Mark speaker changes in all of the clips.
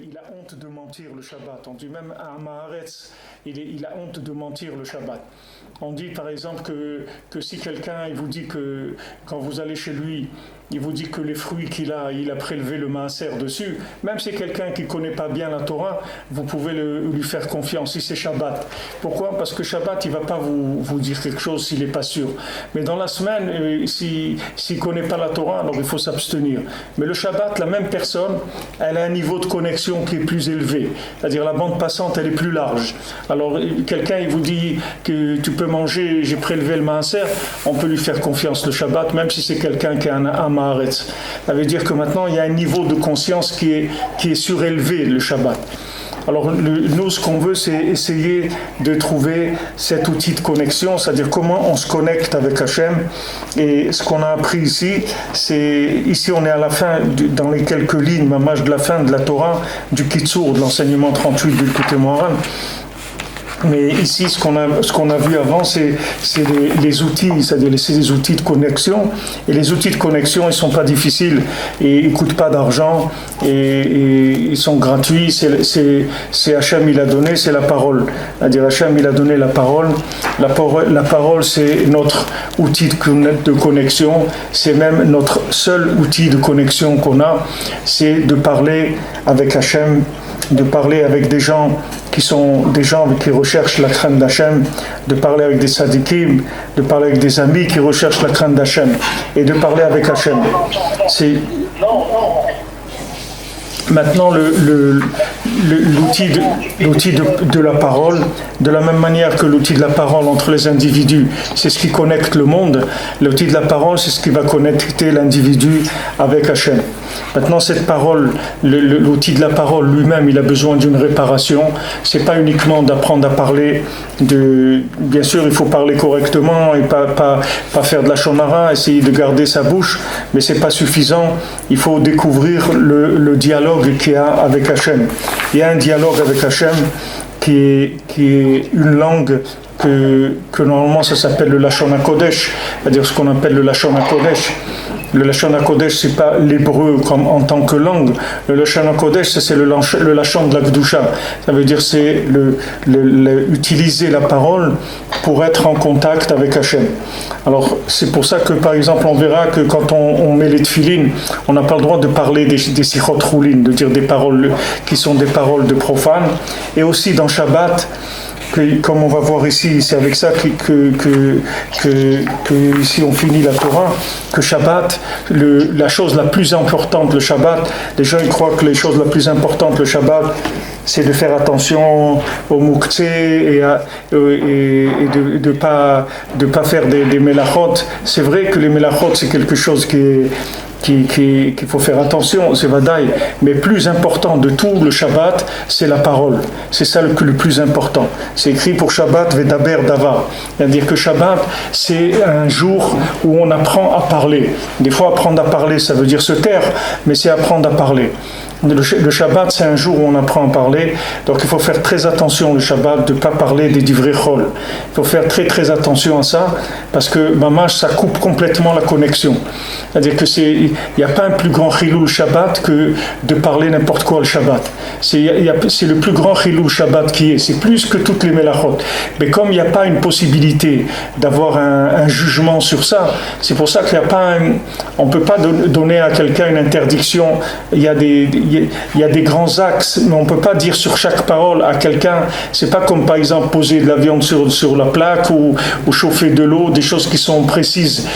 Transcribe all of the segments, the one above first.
Speaker 1: il a honte de mentir le Shabbat. On dit même à Maharetz, il a honte de mentir le Shabbat. On dit par exemple que si quelqu'un il vous dit que quand vous allez chez lui, il vous dit que les fruits il a prélevé le maaser dessus, même si c'est quelqu'un qui ne connaît pas bien la Torah, vous pouvez lui faire confiance si c'est Shabbat. Pourquoi? Parce que Shabbat, il ne va pas vous dire quelque chose s'il n'est pas sûr. Mais dans la semaine, s'il ne connaît pas la Torah, alors il faut s'abstenir. Mais le Shabbat, la même personne, elle a un niveau de connexion qui est plus élevé. C'est-à-dire la bande passante, elle est plus large. Alors quelqu'un, il vous dit que tu peux manger, j'ai prélevé le maaser, on peut lui faire confiance le Shabbat, même si c'est quelqu'un qui a un ça veut dire que maintenant il y a un niveau de conscience qui est surélevé le Shabbat. Alors nous ce qu'on veut c'est essayer de trouver cet outil de connexion, c'est-à-dire comment on se connecte avec Hachem. Et ce qu'on a appris ici, ici on est à la fin, dans les quelques lignes, mamage de la fin de la Torah, du Kitsour, de l'enseignement 38 du Likutei Moharan. Mais ici, ce qu'on a vu avant, c'est les outils, c'est-à-dire c'est des outils de connexion. Et les outils de connexion, ils ne sont pas difficiles et ils ne coûtent pas d'argent et ils sont gratuits. C'est Hachem, il a donné, c'est la parole. C'est-à-dire Hachem, il a donné la parole. La parole, c'est notre outil de connexion. C'est même notre seul outil de connexion qu'on a. C'est de parler avec Hachem, de parler avec des gens qui sont des gens qui recherchent la crainte d'Hachem, de parler avec des sadikim, de parler avec des amis qui recherchent la crainte d'Hachem, et de parler avec Hachem. C'est maintenant l'outil de la parole, de la même manière que l'outil de la parole entre les individus, c'est ce qui connecte le monde. L'outil de la parole, c'est ce qui va connecter l'individu avec Hachem. Maintenant, cette parole, l'outil de la parole lui-même, il a besoin d'une réparation. C'est pas uniquement d'apprendre à parler bien sûr, il faut parler correctement et pas faire de la shonara, essayer de garder sa bouche, mais c'est pas suffisant. Il faut découvrir le dialogue qu'il y a avec Hachem. Il y a un dialogue avec Hachem qui est une langue que normalement ça s'appelle le Lashon HaKodesh, c'est-à-dire ce qu'on appelle le Lashon HaKodesh. Le Lashon HaKodesh, c'est pas l'hébreu comme en tant que langue. Le Lashon HaKodesh, c'est le Lashon de la Kedusha. Ça veut dire c'est utiliser la parole pour être en contact avec Hachem. Alors c'est pour ça que par exemple on verra que quand on met les tefilines, on n'a pas le droit de parler des sichot roulin, de dire des paroles qui sont des paroles de profanes. Et aussi dans Shabbat, comme on va voir ici, c'est avec ça que ici on finit la Torah, que Shabbat, la chose la plus importante, le Shabbat, les gens ils croient que les choses la plus importante, le Shabbat, c'est de faire attention au mouktsé et de pas faire des melachot. C'est vrai que les melachot c'est quelque chose qu'il faut faire attention, c'est vadaï, mais plus important de tout le Shabbat, c'est la parole. C'est ça le plus important. C'est écrit pour Shabbat, Vedaber Davar. C'est-à-dire que Shabbat, c'est un jour où on apprend à parler. Des fois, apprendre à parler, ça veut dire se taire, mais c'est apprendre à parler. Le Shabbat, c'est un jour où on apprend à parler, donc il faut faire très attention le Shabbat de ne pas parler des divrei chol. Il faut faire très très attention à ça, parce que mamash, ça coupe complètement la connexion. C'est-à-dire que il n'y a pas un plus grand chilou le Shabbat que de parler n'importe quoi le Shabbat. C'est le plus grand chilou le Shabbat qui est. C'est plus que toutes les melachot. Mais comme il n'y a pas une possibilité d'avoir un jugement sur ça, c'est pour ça qu'il n'y a pas on ne peut pas donner à quelqu'un une interdiction. Il y a des grands axes, mais on ne peut pas dire sur chaque parole à quelqu'un. C'est pas comme par exemple poser de la viande sur la plaque ou chauffer de l'eau, des choses qui sont précises.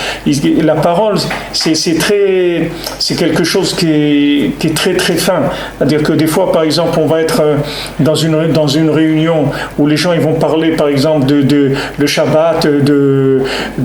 Speaker 1: La parole, c'est quelque chose qui est très très fin. C'est-à-dire que des fois, par exemple, on va être dans une réunion où les gens ils vont parler, par exemple, le Shabbat, de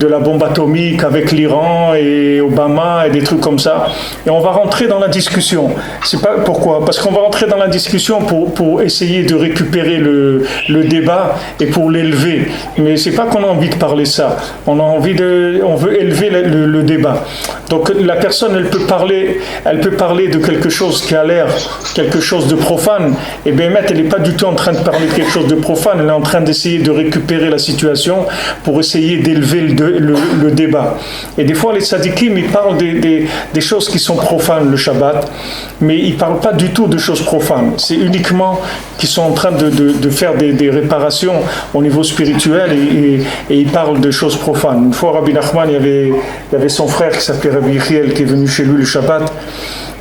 Speaker 1: la bombe atomique avec l'Iran et Obama et des trucs comme ça. Et on va rentrer dans la discussion. C'est pas pourquoi? Parce qu'on va rentrer dans la discussion pour essayer de récupérer le débat et pour l'élever. Mais c'est pas qu'on a envie de parler ça. On veut élever le débat. Donc la personne, elle peut parler de quelque chose qui a l'air quelque chose de profane. Et bien, elle n'est pas du tout en train de parler de quelque chose de profane. Elle est en train d'essayer de récupérer la situation pour essayer d'élever le débat. Et des fois, les tzadikim, ils parlent des choses qui sont profanes le Shabbat, mais ils parlent parlent pas du tout de choses profanes. C'est uniquement qu'ils sont en train de faire des réparations au niveau spirituel et ils parlent de choses profanes. Une fois, Rabbi Nachman, il y avait son frère qui s'appelait Rabbi Yechiel qui est venu chez lui le Shabbat.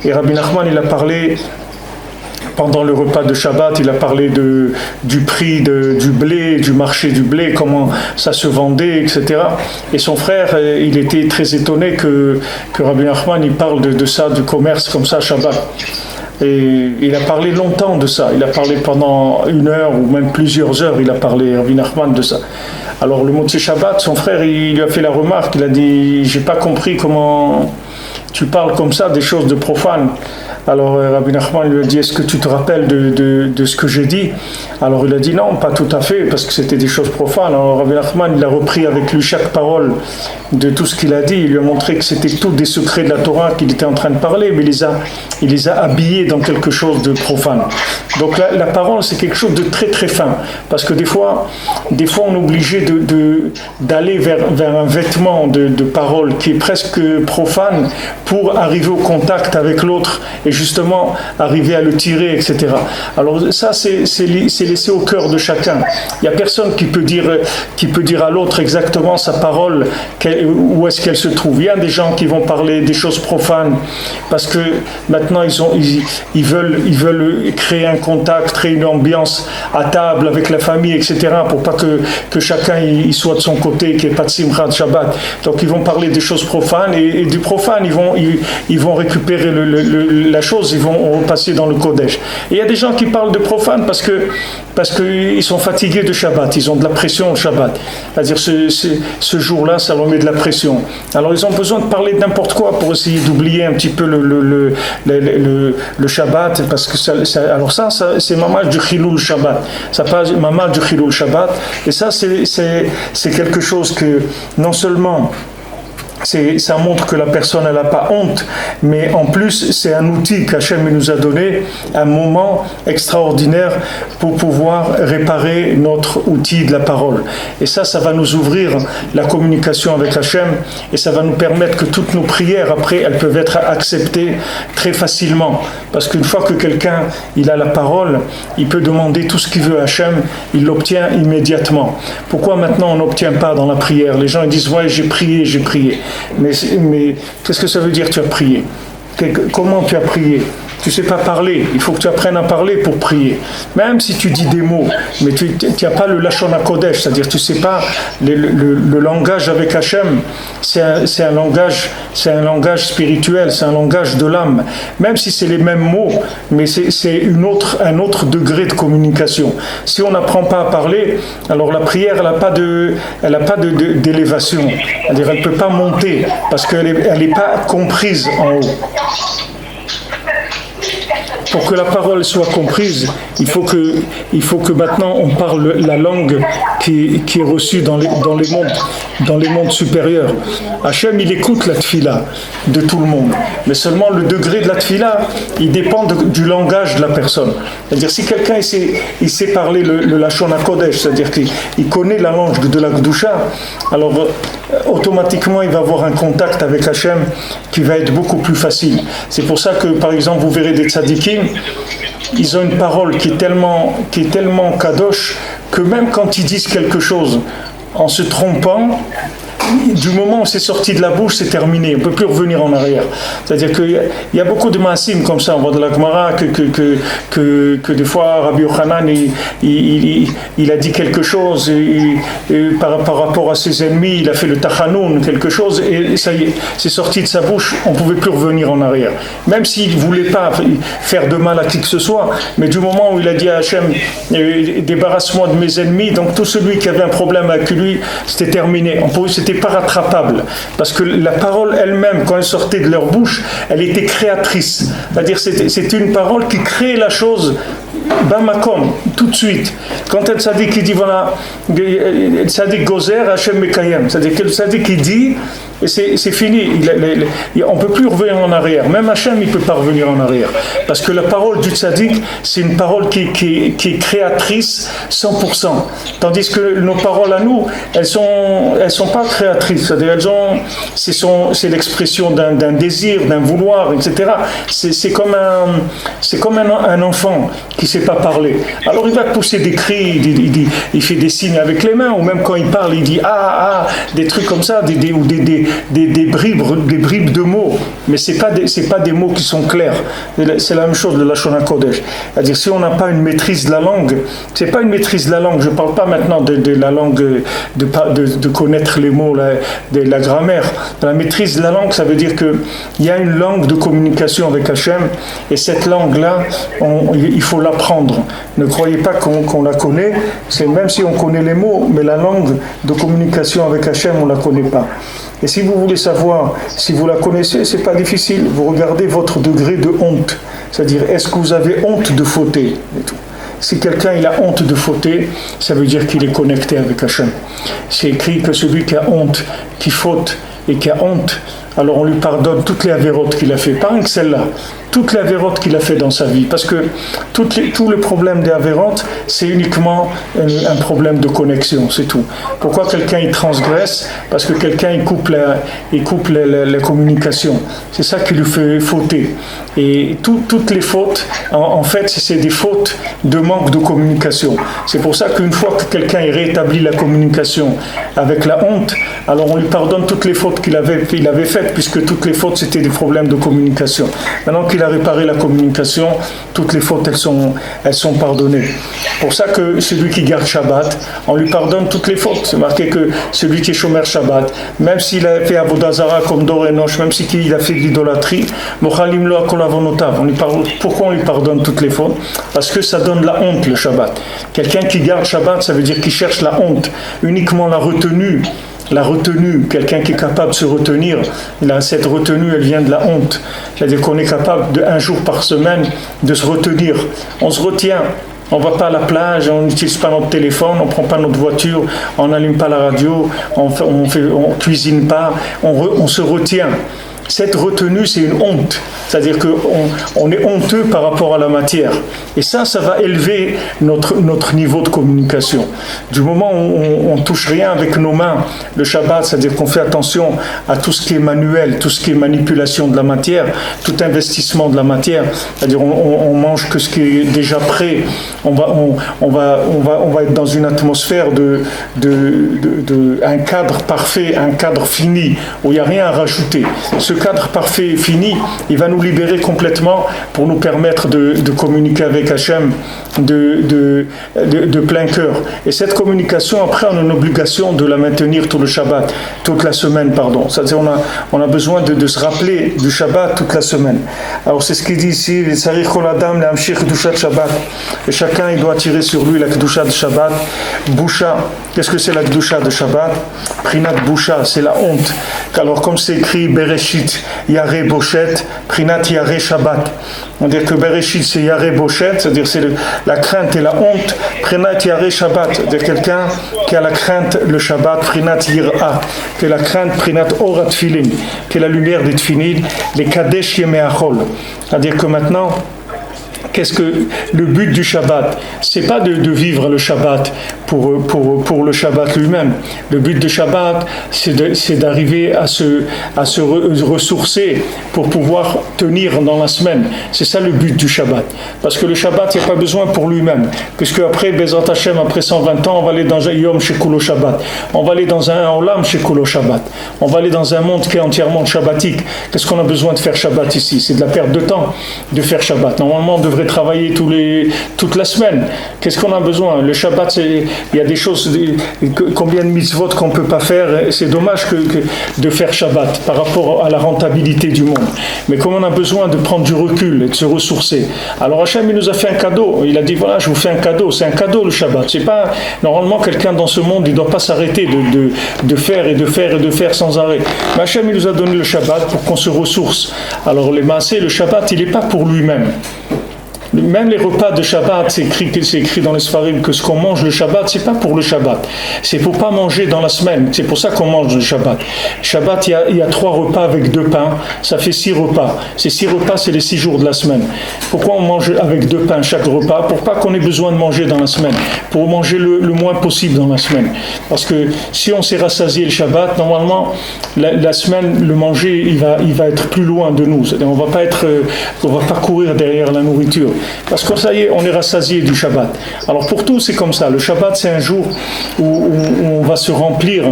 Speaker 1: Et Rabbi Nachman, il a parlé, pendant le repas de Shabbat, il a parlé du prix du blé, du marché du blé, comment ça se vendait, etc. Et son frère, il était très étonné que Rabbi Nachman, il parle de ça, du commerce comme ça, Shabbat. Et il a parlé longtemps de ça. Il a parlé pendant 1 heure ou même plusieurs heures, il a parlé, Rabbi Nachman, de ça. Alors le Motzei Shabbat, son frère, il lui a fait la remarque, il a dit « J'ai pas compris comment tu parles comme ça des choses de profanes ». Alors Rabbi Nachman lui a dit « Est-ce que tu te rappelles de ce que j'ai dit ?» Alors il a dit « Non, pas tout à fait, parce que c'était des choses profanes ». Alors Rabbi Nachman, il a repris avec lui chaque parole de tout ce qu'il a dit. Il lui a montré que c'était tous des secrets de la Torah qu'il était en train de parler, mais il les a habillés dans quelque chose de profane. Donc la parole, c'est quelque chose de très très fin, parce que des fois on est obligé d'aller vers un vêtement de parole qui est presque profane pour arriver au contact avec l'autre et justement arriver à le tirer, etc. Alors ça, c'est laissé au cœur de chacun. Il n'y a personne qui peut dire à l'autre exactement sa parole, où est-ce qu'elle se trouve. Il y a des gens qui vont parler des choses profanes parce que maintenant ils veulent créer un contact, créer une ambiance à table avec la famille, etc. pour pas que chacun il soit de son côté, qu'il n'y ait pas de simcha de Shabbat. Donc ils vont parler des choses profanes et du profane ils vont récupérer la chose, ils vont repasser dans le Kodesh. Et il y a des gens qui parlent de profane parce qu'ils sont fatigués de Shabbat, ils ont de la pression au Shabbat. C'est-à-dire ce jour-là, ça leur met de la pression. Alors ils ont besoin de parler de n'importe quoi pour essayer d'oublier un petit peu le Shabbat, parce que ça c'est mamage du Chilul Shabbat. Ça passe mamage du Chilul Shabbat. Et ça, c'est quelque chose que non seulement ça montre que la personne n'a pas honte, mais en plus c'est un outil qu'Hachem nous a donné, un moment extraordinaire pour pouvoir réparer notre outil de la parole. Et ça va nous ouvrir la communication avec Hachem et ça va nous permettre que toutes nos prières après elles peuvent être acceptées très facilement, parce qu'une fois que quelqu'un il a la parole, il peut demander tout ce qu'il veut à Hachem, il l'obtient immédiatement. Pourquoi maintenant on n'obtient pas dans la prière? Les gens ils disent ouais, j'ai prié. Mais qu'est-ce que ça veut dire tu as prié? Comment tu as prié? Tu ne sais pas parler, il faut que tu apprennes à parler pour prier. Même si tu dis des mots, mais tu n'as pas le Lashon HaKodesh, c'est-à-dire tu ne sais pas le langage avec Hachem, c'est un langage spirituel, c'est un langage de l'âme. Même si c'est les mêmes mots, mais c'est un autre degré de communication. Si on n'apprend pas à parler, alors la prière, elle n'a pas d'élévation. C'est-à-dire elle ne peut pas monter, parce qu'elle n'est pas comprise en haut. Pour que la parole soit comprise, il faut que maintenant on parle la langue qui est reçue dans les mondes supérieurs. Hachem, il écoute la tfila de tout le monde, mais seulement le degré de la tfila, il dépend du langage de la personne. C'est-à-dire si quelqu'un il sait parler le Lashon HaKodesh, c'est-à-dire qu'il connaît la langue de la Gdusha, alors automatiquement il va avoir un contact avec Hachem qui va être beaucoup plus facile. C'est pour ça que par exemple vous verrez des tzadikim, ils ont une parole qui est tellement kadosh que même quand ils disent quelque chose en se trompant, du moment où c'est sorti de la bouche, c'est terminé, on ne peut plus revenir en arrière. C'est-à-dire qu'il y a beaucoup de maasim comme ça, on voit de la Gemara que des fois Rabbi Yochanan il a dit quelque chose et par rapport à ses ennemis, il a fait le tachanoun, quelque chose, et ça y est, c'est sorti de sa bouche, on ne pouvait plus revenir en arrière. Même s'il ne voulait pas faire de mal à qui que ce soit, mais du moment où il a dit à Hachem, débarrasse-moi de mes ennemis, donc tout celui qui avait un problème avec lui, c'était terminé. C'était pas rattrapable, parce que la parole elle-même, quand elle sortait de leur bouche, elle était créatrice, c'est-à-dire c'est une parole qui crée la chose Bamakom, tout de suite. Quand un tzaddik qui dit voilà, tzaddik gozer, Hachem mekayem, c'est-à-dire que le tzaddik qui dit, et c'est fini, on ne peut plus revenir en arrière. Même Hachem, il ne peut pas revenir en arrière. Parce que la parole du tzaddik, c'est une parole qui est créatrice 100%. Tandis que nos paroles à nous, elles sont pas créatrices. C'est-à-dire c'est l'expression d'un désir, d'un vouloir, etc. C'est comme un enfant qui ne sait pas parler. Alors il va pousser des cris, il fait des signes avec les mains, ou même quand il parle, il dit ah, des trucs comme ça, ou des bribes de mots, mais c'est pas des mots qui sont clairs. C'est la même chose de la Lashon HaKodesh. C'est-à-dire si on n'a pas une maîtrise de la langue, c'est pas une maîtrise de la langue. Je parle pas maintenant de la langue de connaître les mots, de la grammaire. La maîtrise de la langue, ça veut dire que il y a une langue de communication avec Hachem, et cette langue-là, il faut l'apprendre. Ne croyez pas qu'on la connaît. C'est même si on connaît les mots, mais la langue de communication avec Hachem, on la connaît pas. Et si vous voulez savoir si vous la connaissez, c'est pas difficile. Vous regardez votre degré de honte. C'est-à-dire, est-ce que vous avez honte de fauter et tout. Si quelqu'un il a honte de fauter, ça veut dire qu'il est connecté avec Hachem. C'est écrit que celui qui a honte, qui faute et qui a honte, alors on lui pardonne toutes les avérotes qu'il a fait, pas rien que celle-là, toutes les avérotes qu'il a fait dans sa vie, parce que tout le problème des avérotes, c'est uniquement un problème de connexion, c'est tout. Pourquoi quelqu'un il transgresse? Parce que quelqu'un il coupe la communication, c'est ça qui lui fait fauter. Et toutes les fautes, en fait, c'est des fautes de manque de communication. C'est pour ça qu'une fois que quelqu'un il rétablit la communication avec la honte, alors on lui pardonne toutes les fautes qu'il avait faites, puisque toutes les fautes c'était des problèmes de communication. Maintenant qu'il a réparé la communication, toutes les fautes elles sont pardonnées. Pour ça que celui qui garde Shabbat, on lui pardonne toutes les fautes. C'est marqué que celui qui est Shomer Shabbat, même s'il a fait Avodah Zara comme Dor Enoch, même s'il a fait de l'idolâtrie, Mochalim lo akol avonotav. Pourquoi on lui pardonne toutes les fautes? Parce que ça donne la honte, le Shabbat. Quelqu'un qui garde Shabbat, ça veut dire qu'il cherche la honte, uniquement la retenue. La retenue, quelqu'un qui est capable de se retenir, cette retenue, elle vient de la honte. C'est-à-dire qu'on est capable un jour par semaine de se retenir. On se retient. On ne va pas à la plage, on n'utilise pas notre téléphone, on ne prend pas notre voiture, on n'allume pas la radio, on ne cuisine pas, on se retient. Cette retenue, c'est une honte. C'est-à-dire qu'on est honteux par rapport à la matière. Et ça va élever notre niveau de communication. Du moment où on ne touche rien avec nos mains, le Shabbat, c'est-à-dire qu'on fait attention à tout ce qui est manuel, tout ce qui est manipulation de la matière, tout investissement de la matière, c'est-à-dire on mange que ce qui est déjà prêt, on va être dans une atmosphère un cadre parfait, un cadre fini, où il n'y a rien à rajouter. Ce cadre parfait et fini, il va nous libérer complètement pour nous permettre de communiquer avec Hachem de plein cœur. Et cette communication, après, on a une obligation de la maintenir tout le Shabbat, toute la semaine, pardon. C'est-à-dire on a besoin de se rappeler du Shabbat toute la semaine. Alors c'est ce qu'il dit ici, et chacun il doit tirer sur lui la Kedusha de Shabbat. Boucha, qu'est-ce que c'est la Kedusha de Shabbat? Prinat Boucha, c'est la honte. Alors comme c'est écrit Bereshit, Yareh Boshet, Prinat Yareh Shabbat. On dit que Bereshit c'est Yareh Boshet, c'est-à-dire c'est la crainte et la honte. Prinat Yareh Shabbat, c'est-à-dire quelqu'un qui a la crainte le Shabbat, Prinat Yirah, qui a la crainte, Prinat Orat Tfilin, qui est la lumière des Tfilin, les Kadesh Yemeachol. C'est-à-dire que maintenant, qu'est-ce que le but du Shabbat? C'est pas de vivre le Shabbat pour le Shabbat lui-même. Le but du Shabbat, c'est d'arriver à se ressourcer pour pouvoir tenir dans la semaine. C'est ça le but du Shabbat. Parce que le Shabbat, il n'y a pas besoin pour lui-même. Puisque après, Bezrat Hashem, après 120 ans, on va aller dans un Yom Shekulo Shabbat. On va aller dans un Olam Shekulo Shabbat. On va aller dans un monde qui est entièrement shabbatique. Qu'est-ce qu'on a besoin de faire Shabbat ici? C'est de la perte de temps de faire Shabbat. Normalement, on devrait travailler toute la semaine. Qu'est-ce qu'on a besoin? Le Shabbat, il y a des choses, combien de mitzvot qu'on ne peut pas faire. C'est dommage de faire Shabbat par rapport à la rentabilité du monde. Mais comme on a besoin de prendre du recul et de se ressourcer, alors Hachem il nous a fait un cadeau. Il a dit voilà, je vous fais un cadeau. C'est un cadeau le Shabbat. C'est pas normalement quelqu'un dans ce monde, il ne doit pas s'arrêter de faire et de faire et de faire sans arrêt. Mais Hachem il nous a donné le Shabbat pour qu'on se ressource. Alors les maasés, le Shabbat il n'est pas pour lui-même. Même les repas de Shabbat, c'est écrit dans les Sfarim que ce qu'on mange le Shabbat, c'est pas pour le Shabbat. C'est pour pas manger dans la semaine. C'est pour ça qu'on mange le Shabbat. Shabbat, il y a 3 repas avec 2 pains. Ça fait 6 repas. Ces 6 repas, c'est les 6 jours de la semaine. Pourquoi on mange avec 2 pains chaque repas? Pour pas qu'on ait besoin de manger dans la semaine. Pour manger le moins possible dans la semaine. Parce que si on s'est rassasié le Shabbat, normalement, la semaine, le manger, il va être plus loin de nous. C'est-à-dire, on va pas courir derrière la nourriture. Parce que ça y est, on est rassasié du Shabbat. Alors pour tous, c'est comme ça. Le Shabbat, c'est un jour où on va se remplir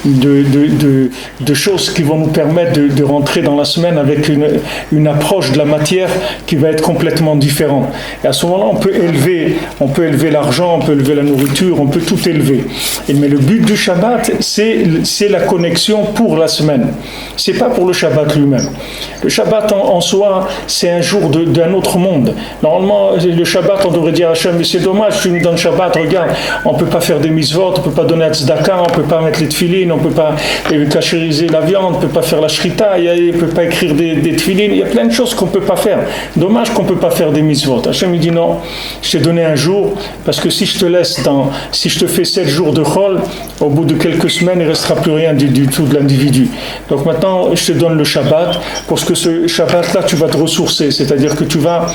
Speaker 1: de choses qui vont nous permettre de rentrer dans la semaine avec une approche de la matière qui va être complètement différente. Et à ce moment-là, on peut élever l'argent, on peut élever la nourriture, on peut tout élever. Mais le but du Shabbat, c'est la connexion pour la semaine. C'est pas pour le Shabbat lui-même. Le Shabbat en soi, c'est un jour d'un autre monde. Normalement, le Shabbat, on devrait dire à Hachem, mais c'est dommage, tu me donnes Shabbat, regarde, on ne peut pas faire des mitzvot, on ne peut pas donner à tzedaka, on ne peut pas mettre les tefilines, on ne peut pas cachériser la viande, on ne peut pas faire la shrita, on ne peut pas écrire des tefilines, il y a plein de choses qu'on ne peut pas faire. Dommage qu'on ne peut pas faire des mitzvot. Hachem, il dit non, je t'ai donné un jour, parce que si je te fais 7 jours de chol, au bout de quelques semaines, il ne restera plus rien du tout de l'individu. Donc maintenant, je te donne le Shabbat, parce que ce Shabbat-là, tu vas te ressourcer, c'est-à-dire que tu vas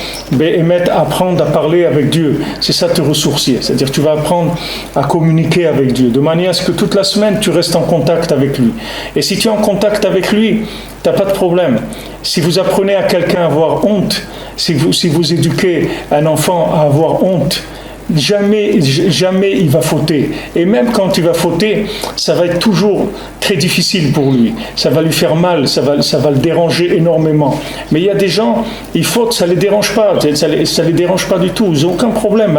Speaker 1: apprendre à parler avec Dieu. C'est ça te ressourcer, c'est-à-dire que tu vas apprendre à communiquer avec Dieu, de manière à ce que toute la semaine, tu restes en contact avec lui. Et si tu es en contact avec lui, tu n'as pas de problème. Si vous apprenez à quelqu'un à avoir honte, si vous éduquez un enfant à avoir honte, jamais il va fauter. Et même quand il va fauter, ça va être toujours très difficile pour lui. Ça va lui faire mal, ça va le déranger énormément. Mais il y a des gens, ils fautent, ça ne les dérange pas. Ça les dérange pas du tout. Ils n'ont aucun problème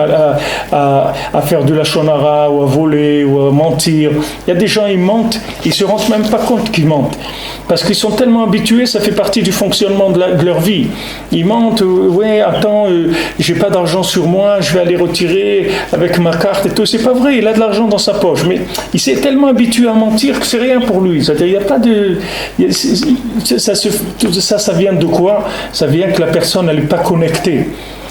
Speaker 1: à faire de la shonara, ou à voler, ou à mentir. Il y a des gens, ils mentent, ils ne se rendent même pas compte qu'ils mentent. Parce qu'ils sont tellement habitués, ça fait partie du fonctionnement de leur vie. Ils mentent, ouais, attends, j'ai pas d'argent sur moi, je vais aller retirer avec ma carte et tout. C'est pas vrai, il a de l'argent dans sa poche, mais il s'est tellement habitué à mentir que c'est rien pour lui. C'est-à-dire, il n'y a pas de... Ça vient de quoi? Ça vient que la personne, elle n'est pas connectée.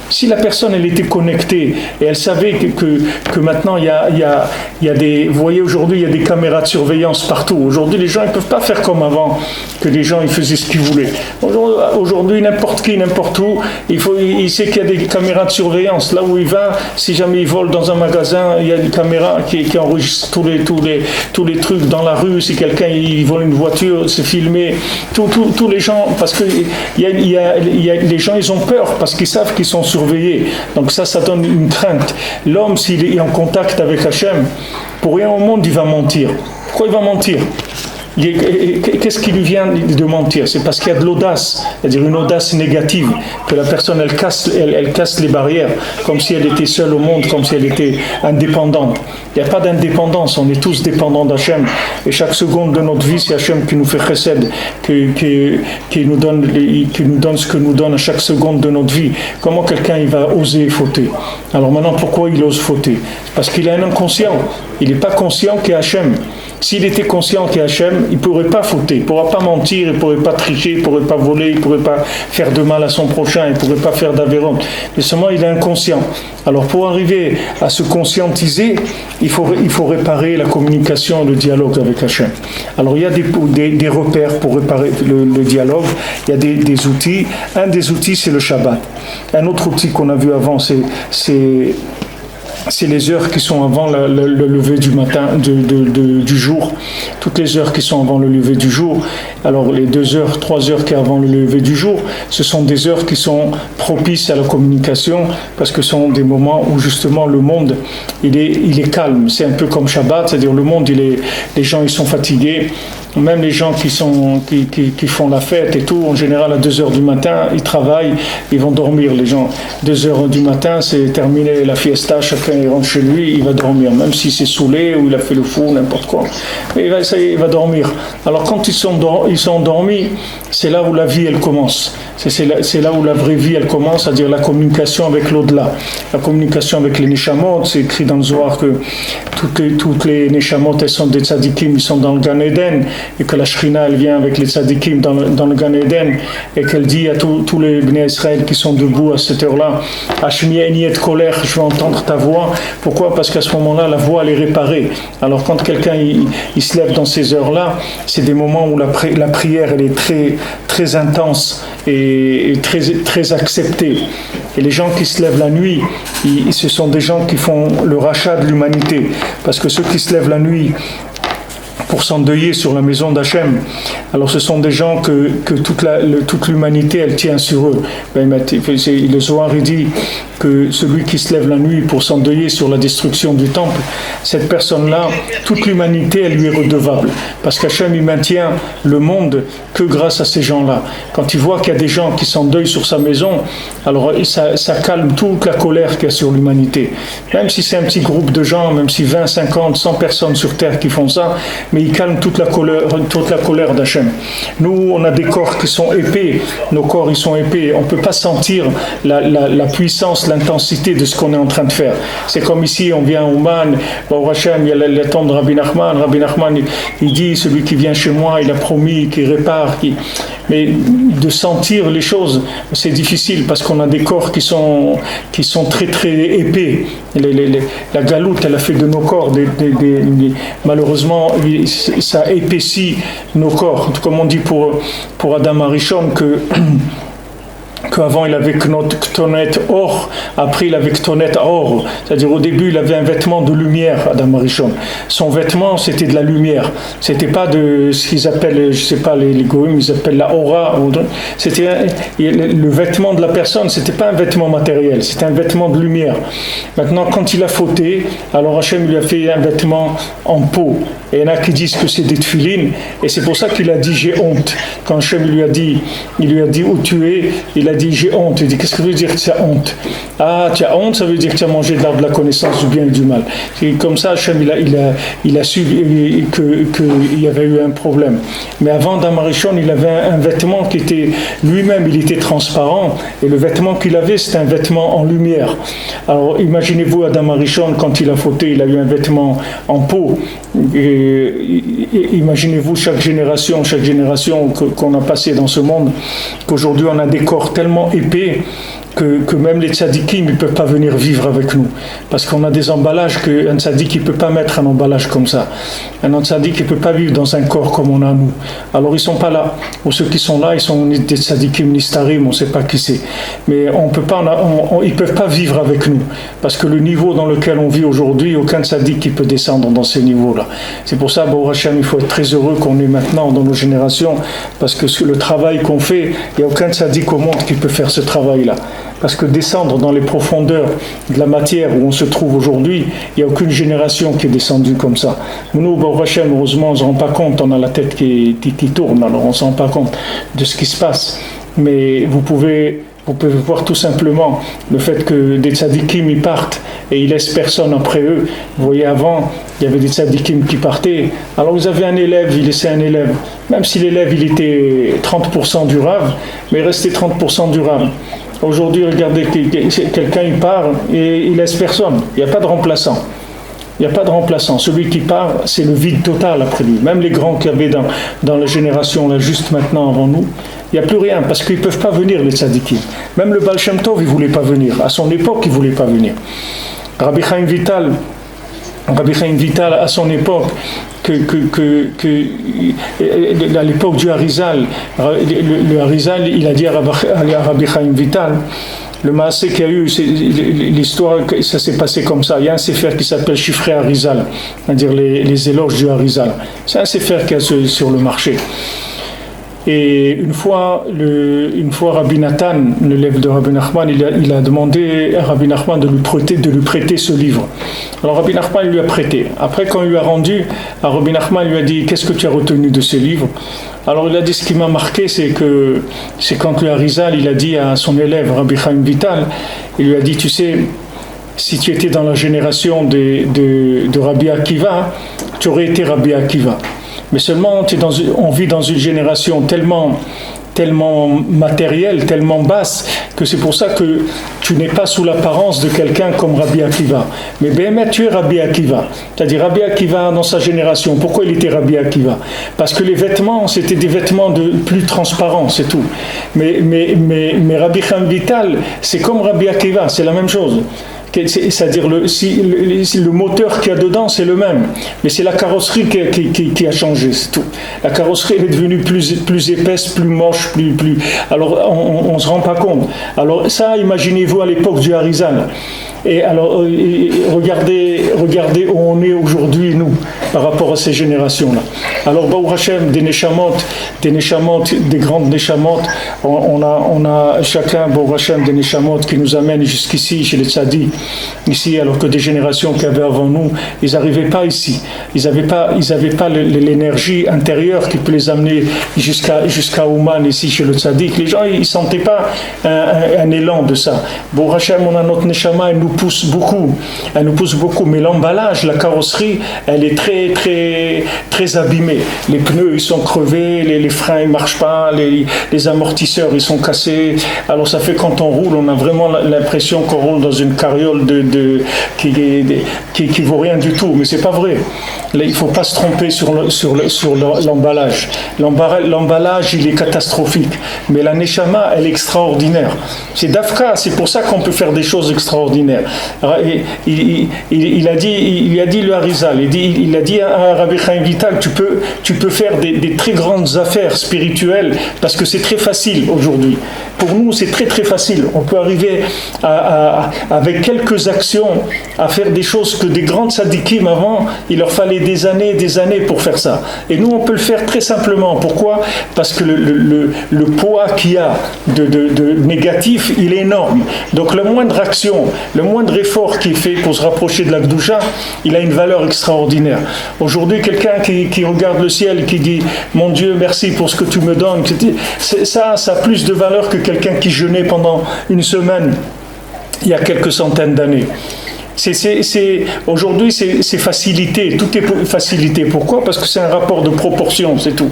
Speaker 1: Si la personne elle était connectée et elle savait que maintenant il y a des, vous voyez aujourd'hui il y a des caméras de surveillance partout. Aujourd'hui les gens ils peuvent pas faire comme avant, que les gens ils faisaient ce qu'ils voulaient. Aujourd'hui n'importe qui, n'importe où, il sait qu'il y a des caméras de surveillance. Là où il va, si jamais il vole dans un magasin, il y a des caméras qui enregistrent tous les trucs dans la rue. Si quelqu'un il vole une voiture, c'est filmé. Tous les gens, parce que les gens ils ont peur parce qu'ils savent qu'ils sont surveillés. Donc ça donne une crainte. L'homme, s'il est en contact avec Hachem, pour rien au monde, il va mentir. Pourquoi il va mentir? Qu'est-ce qui lui vient de mentir? C'est parce qu'il y a de l'audace, c'est-à-dire une audace négative, que la personne elle casse les barrières, comme si elle était seule au monde, comme si elle était indépendante. Il n'y a pas d'indépendance, on est tous dépendants d'Hachem. Et chaque seconde de notre vie, c'est Hachem qui nous fait chesed, qui nous donne ce que nous donne à chaque seconde de notre vie. Comment quelqu'un il va oser fauter? Alors maintenant, pourquoi il ose fauter? Parce qu'il est un inconscient. Il n'est pas conscient qu'il y a Hachem. S'il était conscient qu'il y a Hachem, il ne pourrait pas fauter, il ne pourra pas mentir, il ne pourrait pas tricher, il ne pourrait pas voler, il ne pourrait pas faire de mal à son prochain, il ne pourrait pas faire d'avéron. Mais seulement il est inconscient. Alors pour arriver à se conscientiser, il faut réparer la communication et le dialogue avec Hachem. Alors il y a des repères pour réparer le dialogue, il y a des outils. Un des outils c'est le Shabbat. Un autre outil qu'on a vu avant c'est les heures qui sont avant le lever du matin, du jour. Toutes les heures qui sont avant le lever du jour. Alors les 2 heures, 3 heures qui sont avant le lever du jour, ce sont des heures qui sont propices à la communication parce que ce sont des moments où justement le monde il est calme. C'est un peu comme Shabbat, c'est-à-dire le monde les gens ils sont fatigués. Même les gens qui font la fête et tout, en général à 2 heures du matin, ils travaillent, ils vont dormir. Les gens, 2 heures du matin, c'est terminé la fiesta, chacun il rentre chez lui, il va dormir, même si c'est saoulé ou il a fait le fou, n'importe quoi. Mais il va dormir. Alors quand ils sont endormis, c'est là où la vie elle commence. C'est là où la vraie vie elle commence, c'est-à-dire la communication avec l'au-delà, la communication avec les neshamot. C'est écrit dans le Zohar que toutes les neshamot elles sont des tzadikim, ils sont dans le Gan Eden, et que la Shrina elle vient avec les tzadikim dans le Gan Eden, et qu'elle dit à tous les Bnei Israël qui sont debout à cette heure-là, Hashmi eni et colère, je vais entendre ta voix. Pourquoi? Parce qu'à ce moment-là la voix elle est réparée. Alors quand quelqu'un il se lève dans ces heures-là, c'est des moments où la prière elle est très, très intense et très, très acceptée. Et les gens qui se lèvent la nuit, ce sont des gens qui font le rachat de l'humanité. Parce que ceux qui se lèvent la nuit pour s'endeuiller sur la maison d'Hachem, alors ce sont des gens que toute l'humanité elle tient sur eux. Le Zohar il dit que celui qui se lève la nuit pour s'endeuiller sur la destruction du temple, cette personne-là, toute l'humanité elle lui est redevable, parce qu'Hachem il maintient le monde que grâce à ces gens-là. Quand il voit qu'il y a des gens qui s'endeuillent sur sa maison, alors ça calme toute la colère qu'il y a sur l'humanité. Même si c'est un petit groupe de gens, même si 20, 50, 100 personnes sur terre qui font ça, mais il calme toute la colère d'Hachem. Nous, on a des corps qui sont épais, nos corps ils sont épais, on ne peut pas sentir la puissance, l'intensité de ce qu'on est en train de faire. C'est comme ici, on vient au Man, au Hachem, il y a la tombe de Rabbi Nachman. Rabbi Nachman, il dit, celui qui vient chez moi, il a promis, qu'il répare, mais de sentir les choses, c'est difficile parce qu'on a des corps qui sont très très épais. La galoute, elle a fait de nos corps malheureusement, ça épaissit nos corps. Comme on dit pour Adam Arishon qu'avant il avait Ktonet or, après il avait Ktonet or. C'est-à-dire au début il avait un vêtement de lumière, Adam Arishon. Son vêtement c'était de la lumière. C'était pas de ce qu'ils appellent, je sais pas, les goïms, ils appellent la aura. C'était le vêtement de la personne, c'était pas un vêtement matériel, c'était un vêtement de lumière. Maintenant quand il a fauté, alors Hachem lui a fait un vêtement en peau. Et il y en a qui disent que c'est des tefilines, et c'est pour ça qu'il a dit j'ai honte. Quand Hachem lui a dit où tu es, il a dit j'ai honte. Il dit qu'est-ce que veut dire que tu as honte? Ah, tu as honte, ça veut dire que tu as mangé de l'arbre de la connaissance du bien et du mal. Et comme ça, Hachem il a su qu'il y avait eu un problème. Mais avant Adam Arishon, il avait un vêtement qui était lui-même, il était transparent, et le vêtement qu'il avait, c'était un vêtement en lumière. Alors imaginez-vous Adam Arishon, quand il a fauté, il a eu un vêtement en peau. Et imaginez-vous chaque génération qu'on a passé dans ce monde, qu'aujourd'hui on a des corps tellement épais que même les tzadikim ne peuvent pas venir vivre avec nous. Parce qu'on a des emballages qu'un tzadik ne peut pas mettre un emballage comme ça. Un tzadik ne peut pas vivre dans un corps comme on a nous. Alors ils ne sont pas là. Ou ceux qui sont là, ils sont des tzadikim nistarim, on ne sait pas qui c'est. Mais on peut pas, ils ne peuvent pas vivre avec nous. Parce que le niveau dans lequel on vit aujourd'hui, aucun tzadik qui peut descendre dans ces niveaux-là. C'est pour ça, Baruch Hashem, il faut être très heureux qu'on est maintenant dans nos générations. Parce que le travail qu'on fait, il n'y a aucun tzadik au monde qui peut faire ce travail-là. Parce que descendre dans les profondeurs de la matière où on se trouve aujourd'hui, il n'y a aucune génération qui est descendue comme ça. Nous, Baruch Hashem, heureusement, on ne se rend pas compte, on a la tête qui tourne, alors on ne se rend pas compte de ce qui se passe. Mais vous pouvez voir tout simplement le fait que des tzadikim y partent et ils laissent personne après eux. Vous voyez, avant, il y avait des tzadikim qui partaient. Alors vous avez un élève, il laissait un élève. Même si l'élève, il était 30% du Rav, mais il restait 30% du Rav. Aujourd'hui, regardez, quelqu'un il part et il laisse personne. Il n'y a pas de remplaçant. Il n'y a pas de remplaçant. Celui qui part, c'est le vide total après lui. Même les grands qu'il y avait dans la génération, là, juste maintenant avant nous, il n'y a plus rien, parce qu'ils ne peuvent pas venir, les tzadikim. Même le Baal Shem Tov, il ne voulait pas venir. À son époque, il ne voulait pas venir. Rabbi Chaim Vital, à son époque, à l'époque du Harizal, le Harizal, il a dit à Rabbi Chaim Vital, le maasé qu'il y a eu, l'histoire, ça s'est passé comme ça. Il y a un sefer qui s'appelle Chiffré Harizal, c'est-à-dire les éloges du Harizal. C'est un sefer qui est sur le marché. Et une fois Rabbi Nathan, l'élève de Rabbi Nachman, il a demandé à Rabbi Nachman de lui prêter ce livre. Alors Rabbi Nachman lui a prêté. Après, quand il lui a rendu, Rabbi Nachman lui a dit « Qu'est-ce que tu as retenu de ce livre ?» Alors il a dit, ce qui m'a marqué, c'est quand le Harizal, il a dit à son élève, Rabbi Chaim Vital, il lui a dit, tu sais, si tu étais dans la génération de Rabbi Akiva, tu aurais été Rabbi Akiva. Mais seulement, on vit dans une génération tellement tellement matérielle, tellement basse, que c'est pour ça que tu n'es pas sous l'apparence de quelqu'un comme Rabbi Akiva. Mais Béhémet, tu es Rabbi Akiva. C'est-à-dire Rabbi Akiva dans sa génération. Pourquoi il était Rabbi Akiva? Parce que les vêtements, c'était des vêtements plus transparents, c'est tout. Mais Rabbi Chaim Vital, c'est comme Rabbi Akiva, c'est la même chose. C'est-à-dire le moteur qu'il y a dedans, c'est le même. Mais c'est la carrosserie qui a changé, c'est tout. La carrosserie, elle est devenue plus épaisse, plus moche, plus... Alors, on ne se rend pas compte. Alors, ça, imaginez-vous à l'époque du Harizal. Et alors, regardez où on est aujourd'hui, nous, par rapport à ces générations-là. Alors, Baruch Hashem, des neshamot, des grandes neshamot, on a chacun, Baruch Hashem, des neshamot qui nous amènent jusqu'ici, chez les tzaddik, ici, alors que des générations qui avaient avant nous, ils n'arrivaient pas ici. Ils n'avaient pas l'énergie intérieure qui peut les amener jusqu'à Ouman, ici, chez le tzaddik. Les gens, ils ne sentaient pas un élan de ça. Baruch Hashem, on a notre neshama, elle nous pousse beaucoup, mais l'emballage, la carrosserie, elle est très, très, très abîmée. Les pneus, ils sont crevés, les freins, ils ne marchent pas, les amortisseurs, ils sont cassés. Alors, ça fait quand on roule, on a vraiment l'impression qu'on roule dans une carriole qui vaut rien du tout, mais c'est pas vrai. Là, il ne faut pas se tromper sur l'emballage. L'emballage, il est catastrophique, mais la neshama, elle est extraordinaire. C'est Dafka, c'est pour ça qu'on peut faire des choses extraordinaires. Il a dit le Harizal, il a dit à Rabbi Chaim Vital, tu peux faire des très grandes affaires spirituelles parce que c'est très facile aujourd'hui. Pour nous, c'est très très facile. On peut arriver avec quelques actions à faire des choses que des grands tzadikim avant, il leur fallait des années pour faire ça. Et nous, on peut le faire très simplement. Pourquoi? Parce que le poids qu'il y a de négatif, il est énorme. Donc la moindre action, le moindre effort qui est fait pour se rapprocher de la Kedusha, il a une valeur extraordinaire. Aujourd'hui, quelqu'un qui regarde le ciel et qui dit « Mon Dieu, merci pour ce que tu me donnes », ça a plus de valeur que quelqu'un qui jeûnait pendant une semaine il y a quelques centaines d'années. Aujourd'hui, c'est facilité, tout est facilité. Pourquoi? Parce que c'est un rapport de proportion, c'est tout.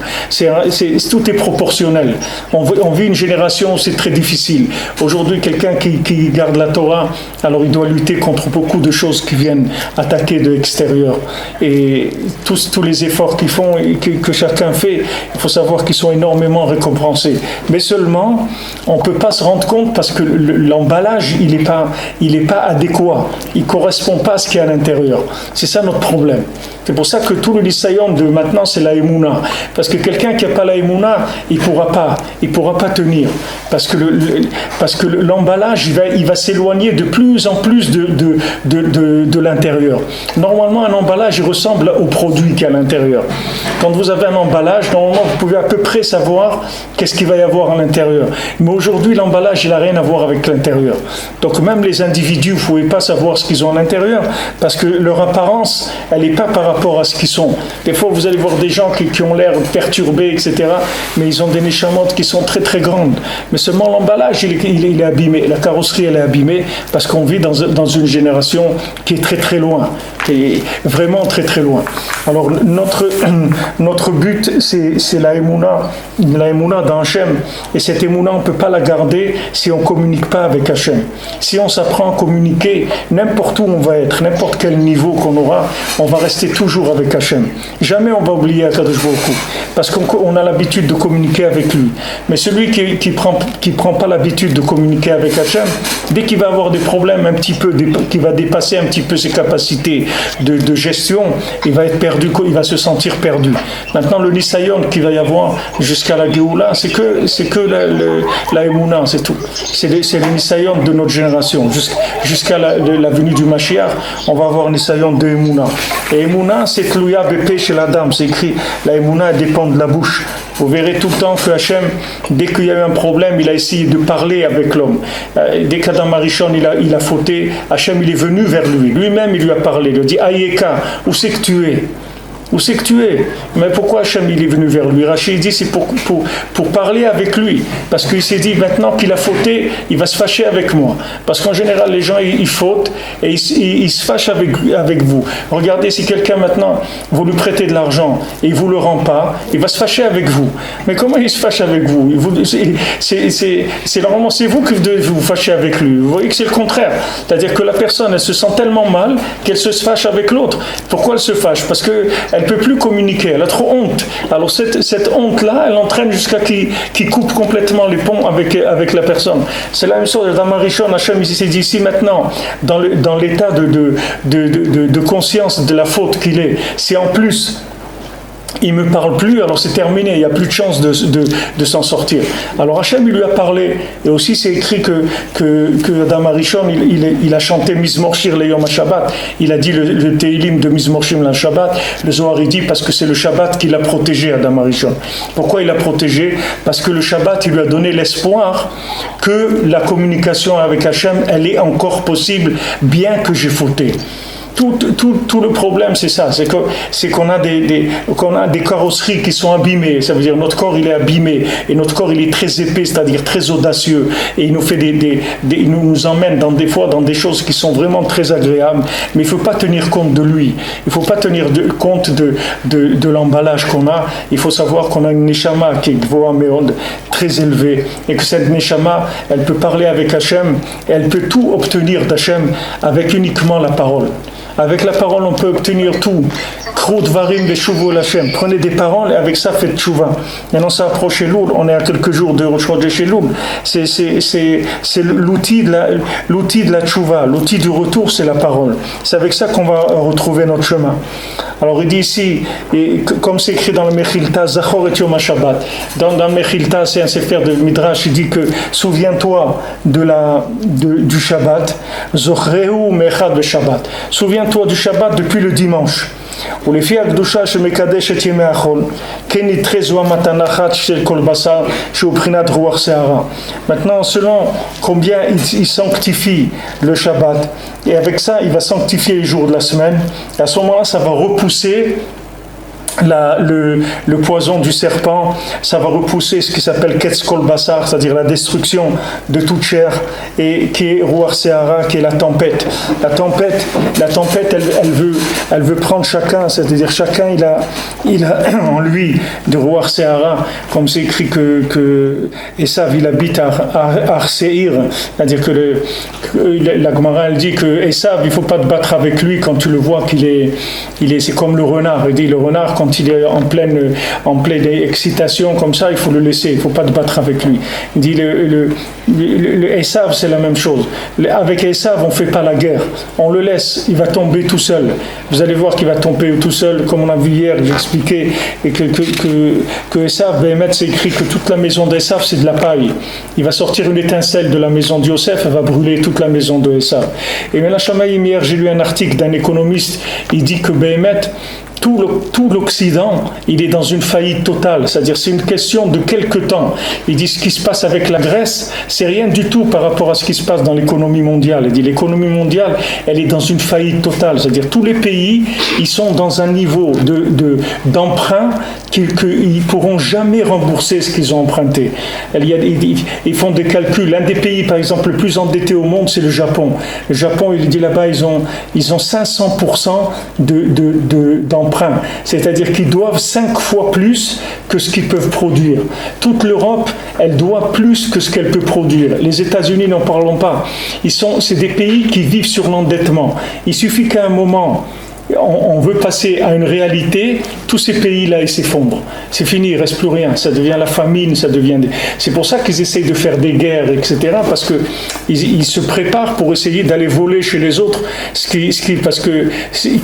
Speaker 1: Tout est proportionnel. On vit une génération où c'est très difficile. Aujourd'hui, quelqu'un qui garde la Torah, alors il doit lutter contre beaucoup de choses qui viennent attaquer de l'extérieur. Et tous les efforts qu'ils font et que chacun fait, il faut savoir qu'ils sont énormément récompensés. Mais seulement, on ne peut pas se rendre compte parce que l'emballage, il n'est pas adéquat. Il ne correspond pas à ce qu'il y a à l'intérieur. C'est ça notre problème. C'est pour ça que tout le Nisayon de maintenant, c'est la Emouna. Parce que quelqu'un qui n'a pas la Emouna, il pourra pas tenir. Parce que l'emballage, il va s'éloigner de plus en plus de l'intérieur. Normalement, un emballage, il ressemble au produit qu'il y a à l'intérieur. Quand vous avez un emballage, normalement, vous pouvez à peu près savoir qu'est-ce qu'il va y avoir à l'intérieur. Mais aujourd'hui, l'emballage, il n'a rien à voir avec l'intérieur. Donc même les individus, vous ne pouvez pas savoir ce qu'ils ont à l'intérieur, parce que leur apparence, elle n'est pas par rapport à ce qu'ils sont. Des fois, vous allez voir des gens qui ont l'air perturbés, etc., mais ils ont des neshamot qui sont très très grandes. Mais seulement l'emballage, il est abîmé. La carrosserie, elle est abîmée, parce qu'on vit dans une génération qui est très très loin, qui est vraiment très très loin. Alors, notre but, c'est la Emouna dans Hachem. Et cette Emouna, on ne peut pas la garder si on ne communique pas avec Hachem. Si on s'apprend à communiquer, n'importe où on va être, n'importe quel niveau qu'on aura, on va rester toujours avec Hachem. Jamais on va oublier Akadosh Baruch Hu, parce qu'on a l'habitude de communiquer avec lui. Mais celui qui prend pas l'habitude de communiquer avec Hachem, dès qu'il va avoir des problèmes un petit peu, qui va dépasser un petit peu ses capacités de gestion, il va être perdu, il va se sentir perdu. Maintenant, le Nisayon qu'il va y avoir jusqu'à la Géoula, c'est que la Emouna, c'est tout. C'est le Nisayon de notre génération. Jusqu'à la venue du Mashiach, on va avoir Nisayon de Emouna. Et Emouna, c'est Tlouya Bépé chez la dame. C'est écrit, la Emouna dépend de la bouche. Vous verrez tout le temps que Hachem, dès qu'il y a eu un problème, il a essayé de parler avec l'homme. Dès qu'Adam Arishon, il a fauté, Hachem, il est venu vers lui. Lui-même, il lui a parlé. Il lui a dit, Ayeka, où c'est que tu es? où c'est que tu es? Mais pourquoi Hachem il est venu vers lui? Rachid dit c'est pour parler avec lui, parce qu'il s'est dit maintenant qu'il a fauté, il va se fâcher avec moi, parce qu'en général les gens ils fautent et ils se fâchent avec vous. Regardez, si quelqu'un maintenant vous lui prêtez de l'argent et il vous le rend pas, il va se fâcher avec vous. Mais comment il se fâche avec vous? C'est normalement c'est vous qui devez vous fâcher avec lui. Vous voyez que c'est le contraire, c'est-à-dire que la personne elle se sent tellement mal qu'elle se fâche avec l'autre. Pourquoi elle se fâche? Parce qu'elle ne peut plus communiquer, elle a trop honte. Alors cette honte-là, elle entraîne jusqu'à qui coupe complètement les ponts avec la personne. C'est la même chose dans Marichon. Hachem il s'est dit ici maintenant, dans l'état de conscience de la faute qu'il est, si en plus il ne me parle plus, alors c'est terminé, il n'y a plus de chance de s'en sortir. Alors Hachem, il lui a parlé, et aussi c'est écrit que Adam Arishon, il a chanté Mizmor Shir le Yom HaShabbat, il a dit le Teilim de Mizmor Shir le Shabbat, le Zohar il dit parce que c'est le Shabbat qui l'a protégé, Adam Arishon. Pourquoi il l'a protégé? Parce que le Shabbat, il lui a donné l'espoir que la communication avec Hachem, elle est encore possible, bien que j'ai fauté. Tout le problème, c'est ça, c'est qu'on a des carrosseries qui sont abîmées. Ça veut dire notre corps il est abîmé et notre corps il est très épais, c'est-à-dire très audacieux, et il nous fait il nous emmène des fois dans des choses qui sont vraiment très agréables. Mais il ne faut pas tenir compte de lui. Il ne faut pas tenir compte de l'emballage qu'on a. Il faut savoir qu'on a une neshama qui est Gvoa Meod, très élevée, et que cette neshama, elle peut parler avec Hachem, et elle peut tout obtenir d'Hachem avec uniquement la parole. Avec la parole, on peut obtenir tout. Prenez des paroles et avec ça, faites tchouva. Maintenant, ça approche Elul. On est à quelques jours de Rosh Chodesh Elul. C'est l'outil de la tchouva. L'outil du retour, c'est la parole. C'est avec ça qu'on va retrouver notre chemin. Alors, il dit ici, et comme c'est écrit dans le Mechilta, Zachor et Yom HaShabbat. Dans le Mechilta, c'est un sefer de Midrash, il dit que souviens-toi du Shabbat. Zochrehu mechad Shabbat. Souviens-toi du Shabbat depuis le dimanche. ולפי הקדושה שמקדשת ימי החול, כן נתחזו המתנחת של כל בשר שהוא בחינת רוח שערה. Maintenant, selon combien il sanctifie le Shabbat, et avec ça, il va sanctifier les jours de la semaine, et à ce moment-là, ça va repousser le poison du serpent, ça va repousser ce qui s'appelle Ketz Kol Basar, c'est-à-dire la destruction de toute chair, et qui est Ruach Seara, qui est la tempête. La tempête, elle veut prendre chacun, c'est-à-dire chacun il a en lui de Ruach Seara, comme c'est écrit que Esav il habite à Ar-Seir, c'est-à-dire que la Gemara elle dit que Esav il faut pas te battre avec lui quand tu le vois c'est comme le renard. Il dit le renard quand il est en pleine excitation comme ça, il faut le laisser, il ne faut pas te battre avec lui. Il dit le Esav c'est la même chose. Avec Esav on ne fait pas la guerre, on le laisse, il va tomber tout seul. Vous allez voir qu'il va tomber tout seul, comme on a vu hier, j'expliquais, et que Esav, c'est écrit que toute la maison d'Esav c'est de la paille. Il va sortir une étincelle de la maison de Yosef, elle va brûler toute la maison de Esav. Et maintenant, hier j'ai lu un article d'un économiste, il dit que tout l'Occident, il est dans une faillite totale, c'est-à-dire c'est une question de quelques temps. Il dit ce qui se passe avec la Grèce, c'est rien du tout par rapport à ce qui se passe dans l'économie mondiale. Il dit l'économie mondiale, elle est dans une faillite totale, c'est-à-dire tous les pays, ils sont dans un niveau d'emprunt qu'ils ne pourront jamais rembourser ce qu'ils ont emprunté. Ils font des calculs. L'un des pays, par exemple, le plus endetté au monde, c'est le Japon. Le Japon, il dit là-bas, ils ont 500% d'emprunt. C'est-à-dire qu'ils doivent 5 fois plus que ce qu'ils peuvent produire. Toute l'Europe, elle doit plus que ce qu'elle peut produire. Les États-Unis, n'en parlons pas. C'est des pays qui vivent sur l'endettement. Il suffit qu'à un moment, on veut passer à une réalité, tous ces pays-là ils s'effondrent. C'est fini, il ne reste plus rien. Ça devient la famine, c'est pour ça qu'ils essayent de faire des guerres, etc. Parce qu'ils se préparent pour essayer d'aller voler chez les autres. Parce que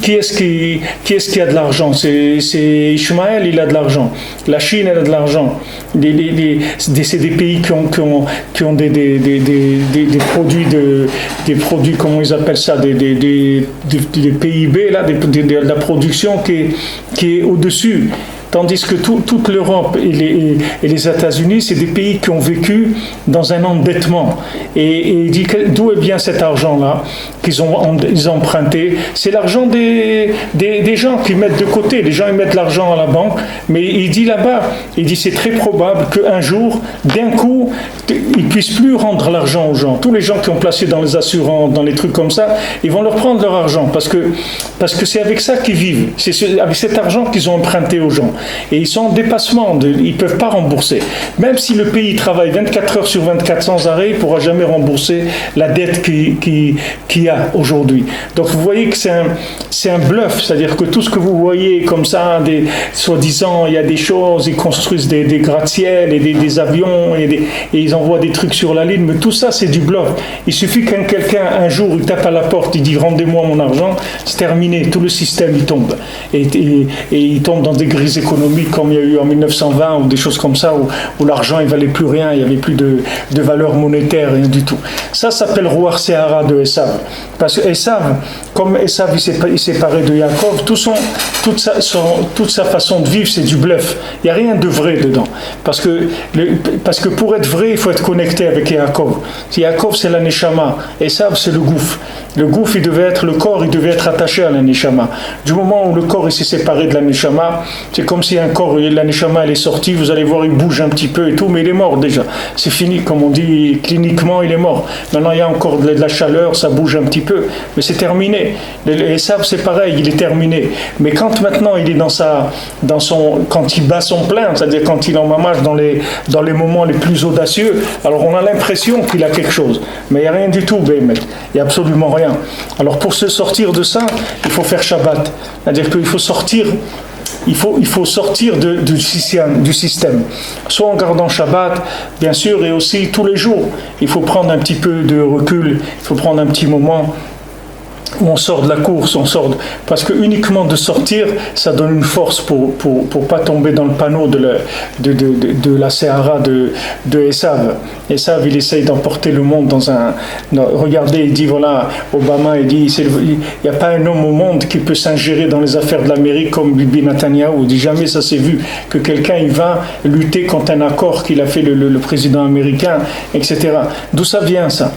Speaker 1: qui est-ce qui a de l'argent? C'est Ishmaël, il a de l'argent. La Chine, elle a de l'argent. C'est des pays qui ont des produits, comment ils appellent ça, des PIB là, de la production qui est au-dessus. Tandis que toute l'Europe et les États-Unis, c'est des pays qui ont vécu dans un endettement. Et il dit d'où vient cet argent-là qu'ils ont emprunté. C'est l'argent des gens qui mettent de côté. Les gens, ils mettent l'argent à la banque. Mais il dit là-bas, c'est très probable qu'un jour, d'un coup, ils ne puissent plus rendre l'argent aux gens. Tous les gens qui ont placé dans les assurances, dans les trucs comme ça, ils vont leur prendre leur argent parce que c'est avec ça qu'ils vivent. C'est avec cet argent qu'ils ont emprunté aux gens. Et ils sont en dépassement. Ils ne peuvent pas rembourser. Même si le pays travaille 24 heures sur 24 sans arrêt, il ne pourra jamais rembourser la dette qu'il y a aujourd'hui. Donc vous voyez que c'est un bluff. C'est-à-dire que tout ce que vous voyez comme ça, soi-disant, il y a des choses, ils construisent des gratte-ciel et des avions et ils envoient des trucs sur la ligne, mais tout ça c'est du bluff. Il suffit qu'un quelqu'un un jour il tape à la porte, il dit rendez-moi mon argent, c'est terminé, tout le système il tombe et il tombe dans des grises économiques comme il y a eu en 1920 ou des choses comme ça où l'argent il valait plus rien, il n'y avait plus de valeur monétaire, rien du tout. Ça s'appelle Rouar Sehara de Esav, parce que Esav, comme Esav il s'est séparé de Yaakov, toute sa façon de vivre c'est du bluff, il n'y a rien de vrai dedans, parce que pour être vrai il faut être connecté avec Yaakov. Yaakov c'est la Neshama, Esav c'est le gouffre. Le gouffre le corps il devait être attaché à la Neshama. Du moment où le corps il s'est séparé de la Neshama, c'est comme si un corps, la Neshama elle est sortie, vous allez voir il bouge un petit peu et tout, mais il est mort déjà, c'est fini, comme on dit cliniquement il est mort. Maintenant il y a encore de la chaleur, ça bouge un petit peu, mais c'est terminé. Esav c'est pareil, il est terminé. Mais quand maintenant il est quand il bat son plein, c'est-à-dire quand il en mamache dans les moments les plus audacieux, alors on a l'impression qu'il a quelque chose, mais il n'y a rien du tout, Béhémet. Il n'y a absolument rien. Alors pour se sortir de ça, il faut faire Shabbat, c'est-à-dire qu'il faut sortir. Il faut sortir du système, soit en gardant Shabbat, bien sûr, et aussi tous les jours. Il faut prendre un petit peu de recul, il faut prendre un petit moment où on sort de la course, parce que uniquement de sortir, ça donne une force pour pas tomber dans le panneau de la Sehara de Esav. Esav, il essaye d'emporter le monde regardez, il dit voilà, Obama, il dit il n'y a pas un homme au monde qui peut s'ingérer dans les affaires de l'Amérique comme Bibi Netanyahu. Il dit jamais ça s'est vu que quelqu'un il va lutter contre un accord qu'il a fait le président américain, etc. D'où ça vient ça?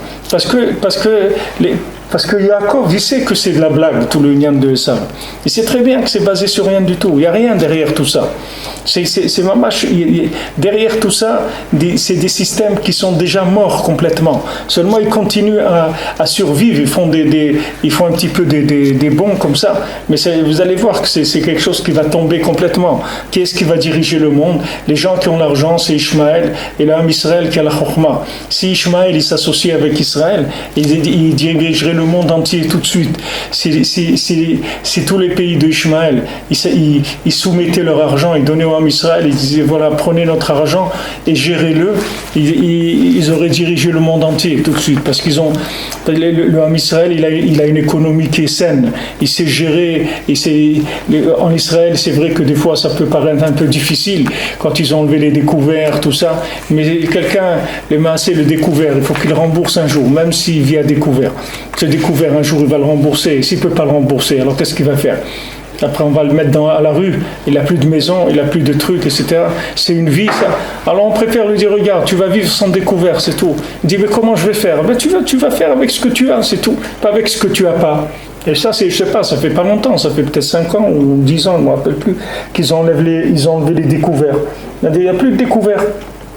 Speaker 1: Parce que Yaakov, il sait que c'est de la blague, tout le Nyan de Esav. Il sait très bien que c'est basé sur rien du tout. Il n'y a rien derrière tout ça. Derrière tout ça, c'est des systèmes qui sont déjà morts complètement. Seulement, ils continuent à survivre. Ils font un petit peu des bons comme ça. Mais vous allez voir que c'est quelque chose qui va tomber complètement. Qui est-ce qui va diriger le monde? Les gens qui ont l'argent, c'est Ishmaël. Et l'homme Israël qui a la Chokhma. Si Ishmaël il s'associe avec Israël, il dirigerait le monde entier tout de suite. Si tous les pays de Ishmaël ils soumettaient leur argent, ils donnaient au Ham Israël, ils disaient voilà, prenez notre argent et gérez-le, ils auraient dirigé le monde entier tout de suite, parce qu'ils ont le Ham Israël, il a une économie qui est saine, il sait gérer, en Israël c'est vrai que des fois ça peut paraître un peu difficile quand ils ont enlevé les découverts, tout ça, mais quelqu'un, le Maasé, le découvert, il faut qu'il rembourse un jour, même s'il vit à découvert. Ce découvert un jour il va le rembourser, et s'il ne peut pas le rembourser, alors qu'est-ce qu'il va faire? Après on va le mettre à la rue, il n'a plus de maison, il n'a plus de trucs, etc. C'est une vie ça. Alors on préfère lui dire regarde, tu vas vivre sans découvert, c'est tout. Il dit mais comment je vais faire? Ben, tu vas faire avec ce que tu as, c'est tout, pas avec ce que tu n'as pas. Et ça, je sais pas, ça fait pas longtemps, ça fait peut-être 5 ans ou 10 ans, je ne me rappelle plus, qu'ils ont enlevé les découverts. Il n'y a plus de découverts.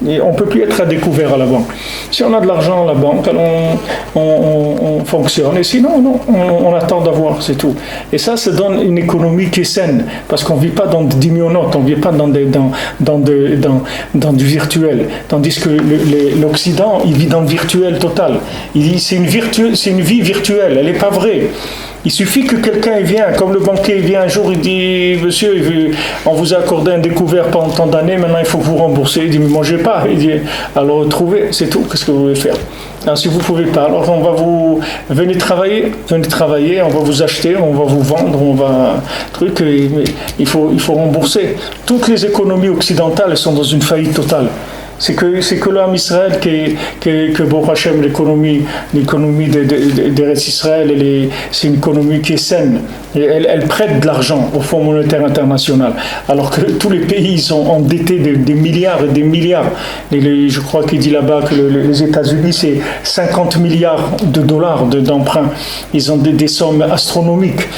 Speaker 1: Et on ne peut plus être à découvert à la banque. Si on a de l'argent à la banque, alors on fonctionne. Et sinon, non, on attend d'avoir, c'est tout. Et ça donne une économie qui est saine. Parce qu'on ne vit pas dans des dimionotes, on ne vit pas dans du virtuel. Tandis que l'Occident, il vit dans le virtuel total. C'est une vie virtuelle, elle n'est pas vraie. Il suffit que quelqu'un vienne, comme le banquier vient un jour, il dit monsieur, on vous a accordé un découvert pendant tant d'années, maintenant il faut que vous rembourser. Il dit mais moi je n'ai pas. Il dit alors trouvez, c'est tout, qu'est-ce que vous voulez faire? Alors, si vous ne pouvez pas, alors on va venez travailler, on va vous acheter, on va vous vendre, mais il faut rembourser. Toutes les économies occidentales elles sont dans une faillite totale. C'est que l'homme Israël que Baruch Hashem, l'économie d'Eretz Israël, c'est une économie qui est saine. Elle prête de l'argent au Fonds monétaire international, alors que tous les pays sont endettés des milliards et des milliards. Je crois qu'il dit là-bas que les États-Unis, c'est 50 milliards de dollars d'emprunt. Ils ont des sommes astronomiques.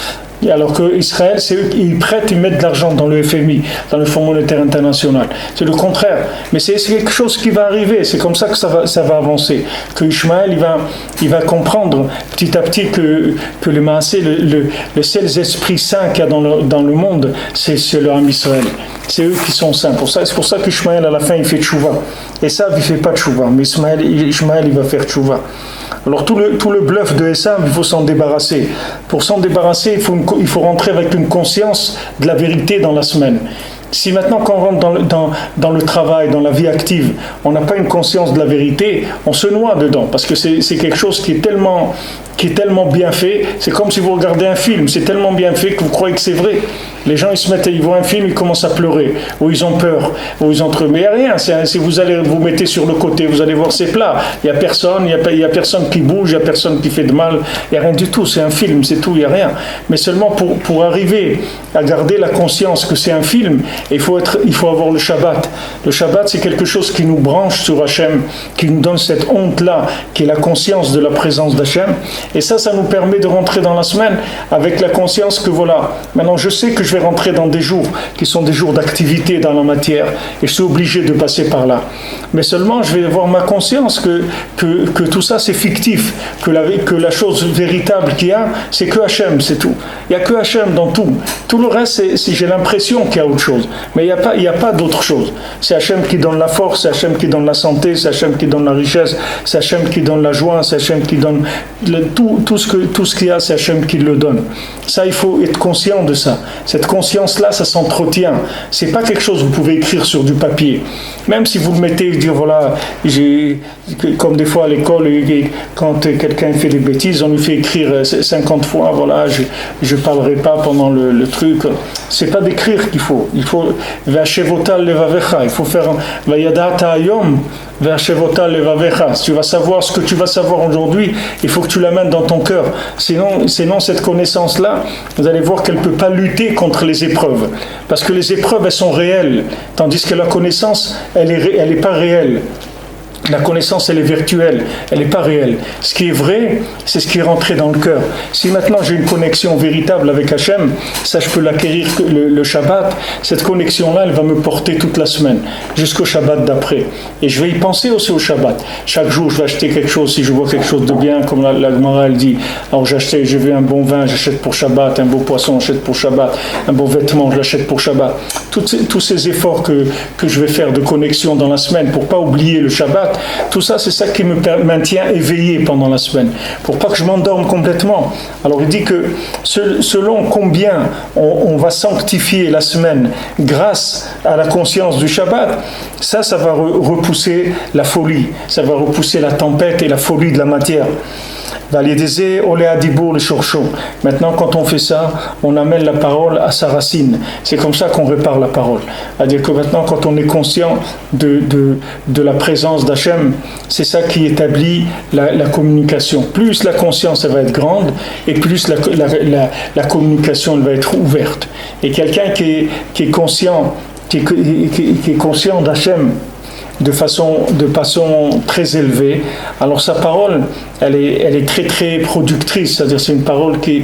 Speaker 1: Alors qu'Israël, c'est eux qui prêtent, ils mettent de l'argent dans le FMI, dans le Fonds monétaire international. C'est le contraire. Mais c'est quelque chose qui va arriver. C'est comme ça que ça va avancer. Que Ishmaël, il va comprendre petit à petit que le Maasé, le seul esprit saint qu'il y a dans le monde, c'est le Ham Israël. C'est eux qui sont saints. C'est pour ça qu'Ishmaël, à la fin, il fait tchouva. Et ça, il ne fait pas tchouva. Mais Ishmaël, il va faire tchouva. Alors tout le bluff de Esav, il faut s'en débarrasser. Pour s'en débarrasser, il faut rentrer avec une conscience de la vérité dans la semaine. Si maintenant quand on rentre dans le travail, dans la vie active, on n'a pas une conscience de la vérité, on se noie dedans, parce que c'est quelque chose qui est tellement bien fait. C'est comme si vous regardez un film, c'est tellement bien fait que vous croyez que c'est vrai. Les gens, ils voient un film, ils commencent à pleurer, ou ils ont peur, ou ils entrent. Mais il n'y a rien, si vous allez vous mettez sur le côté, vous allez voir, c'est plat. Il n'y a personne, il y a personne qui bouge, il n'y a personne qui fait de mal, il n'y a rien du tout, c'est un film, c'est tout, il n'y a rien. Mais seulement pour arriver à garder la conscience que c'est un film, il faut avoir le Shabbat. Le Shabbat, c'est quelque chose qui nous branche sur Hachem, qui nous donne cette honte-là, qui est la conscience de la présence d'Hachem. Et ça nous permet de rentrer dans la semaine avec la conscience que voilà, maintenant je sais que je vais rentrer dans des jours qui sont des jours d'activité dans la matière et je suis obligé de passer par là. Mais seulement je vais avoir ma conscience que tout ça c'est fictif, que la chose véritable qu'il y a, c'est que Hachem, c'est tout. Il n'y a que Hachem dans tout. Tout le reste, j'ai l'impression qu'il y a autre chose. Mais il n'y a pas d'autre chose. C'est Hachem qui donne la force, c'est Hachem qui donne la santé, c'est Hachem qui donne la richesse, c'est Hachem qui donne la joie, c'est Hachem qui donne tout ce qu'il y a, c'est Hachem qui le donne. Ça, il faut être conscient de ça. Cette conscience-là, ça s'entretient. C'est pas quelque chose que vous pouvez écrire sur du papier. Même si vous le mettez, dire voilà, comme des fois à l'école, quand quelqu'un fait des bêtises, on lui fait écrire 50 fois, voilà, je parlerai pas pendant le truc. C'est pas d'écrire qu'il faut. Il faut Ve'ashevotal levavecha. Il faut faire Vayadata ayom. Ve'ashevotal levavecha. Si tu vas savoir ce que tu vas savoir aujourd'hui, il faut que tu l'amènes dans ton cœur. Sinon cette connaissance-là, vous allez voir qu'elle ne peut pas lutter contre les épreuves. Parce que les épreuves, elles sont réelles. Tandis que la connaissance, elle est pas réelle. La connaissance, elle est virtuelle, elle n'est pas réelle. Ce qui est vrai, c'est ce qui est rentré dans le cœur. Si maintenant j'ai une connexion véritable avec Hachem, ça je peux l'acquérir le Shabbat, cette connexion-là, elle va me porter toute la semaine, jusqu'au Shabbat d'après. Et je vais y penser aussi au Shabbat. Chaque jour, je vais acheter quelque chose, si je vois quelque chose de bien, comme la Gemara, elle dit, alors je veux un bon vin, j'achète pour Shabbat, un beau poisson, j'achète pour Shabbat, un beau vêtement, je l'achète pour Shabbat. Tous ces efforts que je vais faire de connexion dans la semaine, pour ne pas oublier le Shabbat, tout ça, c'est ça qui me maintient éveillé pendant la semaine, pour pas que je m'endorme complètement. Alors il dit que selon combien on va sanctifier la semaine grâce à la conscience du Shabbat, ça va repousser la folie, ça va repousser la tempête et la folie de la matière. Maintenant, quand on fait ça, on amène la parole à sa racine. C'est comme ça qu'on répare la parole. C'est-à-dire que maintenant, quand on est conscient de la présence d'Hachem, c'est ça qui établit la communication. Plus la conscience elle va être grande, et plus la communication elle va être ouverte. Et quelqu'un qui est conscient, qui est conscient d'Hachem, de façon très élevée, alors sa parole elle est très très productrice, c'est-à-dire c'est une parole qui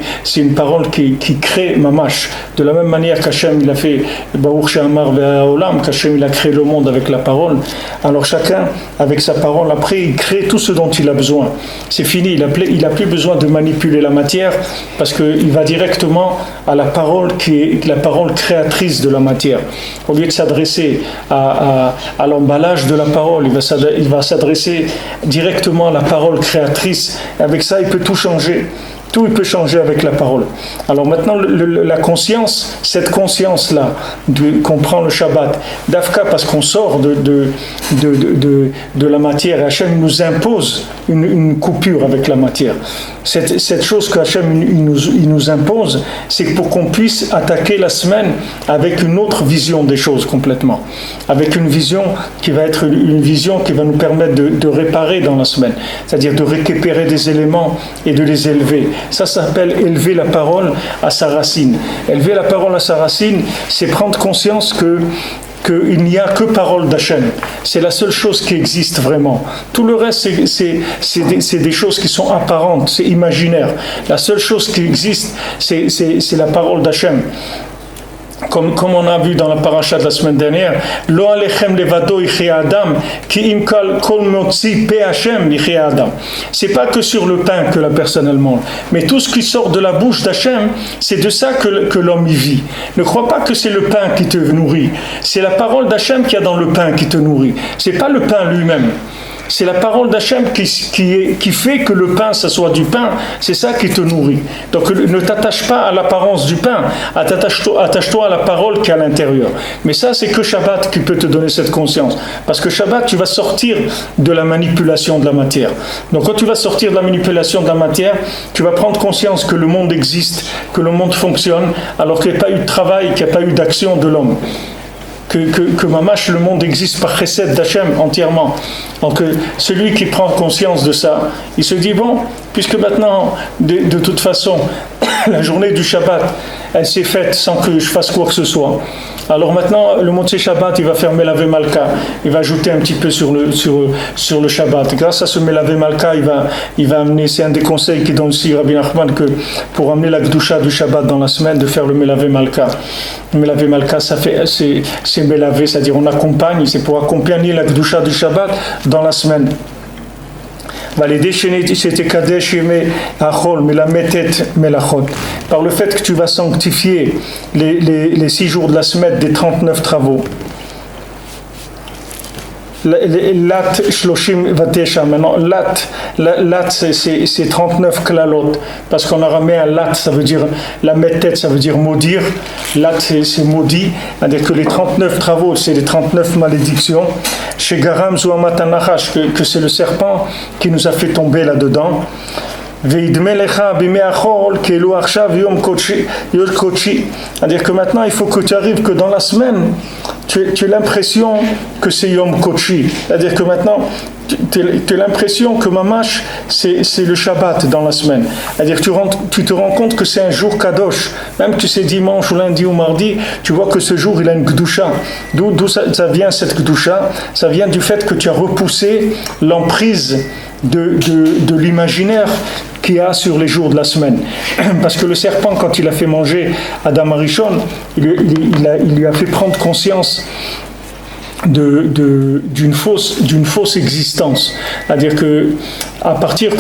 Speaker 1: crée mamash, de la même manière qu'Hachem il a fait Baruch She'amar ve'haolam, qu'Hachem il a créé le monde avec la parole. Alors chacun avec sa parole après il crée tout ce dont il a besoin. C'est fini, il a plus besoin de manipuler la matière, parce qu'il va directement à la parole qui est la parole créatrice de la matière. Au lieu de s'adresser à l'emballage de la parole, il va s'adresser directement à la parole créatrice. Avec ça, il peut tout changer. Tout il peut changer avec la parole. Alors maintenant, la conscience, cette conscience-là, qu'on prend le Shabbat, d'Afka parce qu'on sort de la matière, et Hachem nous impose une coupure avec la matière. Cette chose que Hachem il nous impose, c'est pour qu'on puisse attaquer la semaine avec une autre vision des choses complètement. Avec une vision qui va être une vision qui va nous permettre de réparer dans la semaine. C'est-à-dire de récupérer des éléments et de les élever. Ça s'appelle élever la parole à sa racine. Élever la parole à sa racine, c'est prendre conscience qu'il n'y a que parole d'Hachem. C'est la seule chose qui existe vraiment. Tout le reste, c'est des choses qui sont apparentes, c'est imaginaire. La seule chose qui existe, c'est la parole d'Hachem. Comme on a vu dans la paracha de la semaine dernière, Lo alechem levado yichya adam, ki im kol motzi pe Hashem yichya adam. C'est pas que sur le pain que la personne elle mange, mais tout ce qui sort de la bouche d'Hachem, c'est de ça que l'homme y vit. Ne crois pas que c'est le pain qui te nourrit, c'est la parole d'Hachem qu'il y a dans le pain qui te nourrit. C'est pas le pain lui-même. C'est la parole d'Hachem qui fait que le pain, ça soit du pain, c'est ça qui te nourrit. Donc ne t'attache pas à l'apparence du pain, attache-toi à la parole qui est à l'intérieur. Mais ça, c'est que Shabbat qui peut te donner cette conscience. Parce que Shabbat, tu vas sortir de la manipulation de la matière. Donc quand tu vas sortir de la manipulation de la matière, tu vas prendre conscience que le monde existe, que le monde fonctionne, alors qu'il n'y a pas eu de travail, qu'il n'y a pas eu d'action de l'homme. Que mamash, le monde existe par chesed d'Hachem entièrement. Donc celui qui prend conscience de ça, il se dit bon, puisque maintenant, de toute façon, la journée du Shabbat, elle s'est faite sans que je fasse quoi que ce soit. Alors maintenant, le Motzei Shabbat, il va faire Melavé Malka. Il va ajouter un petit peu sur le Shabbat. Grâce à ce Melavé Malka, il va amener, c'est un des conseils qui donne aussi Rabbi Nachman, que pour amener la Gdusha du Shabbat dans la semaine, de faire le Melavé Malka. Le Melavé Malka, c'est Melavé, c'est-à-dire on accompagne, c'est pour accompagner la Gdusha du Shabbat dans la semaine. Par le fait que tu vas sanctifier les 6 jours de la semaine des 39 travaux. Lat shloshim vatesha. Maintenant, lat c'est 39 klalot. Parce qu'on a ramené un lat, ça veut dire la mettet, ça veut dire maudire. Lat c'est maudit. C'est-à-dire que les 39 travaux, c'est les 39 malédictions. Chez Garam Zouamatanachash, que c'est le serpent qui nous a fait tomber là-dedans. C'est-à-dire que maintenant il faut que tu arrives que dans la semaine tu as l'impression que c'est Yom Kochi. C'est-à-dire que maintenant tu as l'impression que Mamash c'est le Shabbat dans la semaine. C'est-à-dire que tu te rends compte que c'est un jour Kadosh. Même que c'est dimanche ou lundi ou mardi, tu vois que ce jour il a une Gdusha. D'où ça vient cette Gdusha? Ça vient du fait que tu as repoussé l'emprise de l'imaginaire qu'il y a sur les jours de la semaine. Parce que le serpent, quand il a fait manger Adam Arishon, il lui a fait prendre conscience d'une fausse existence. C'est-à-dire que à partir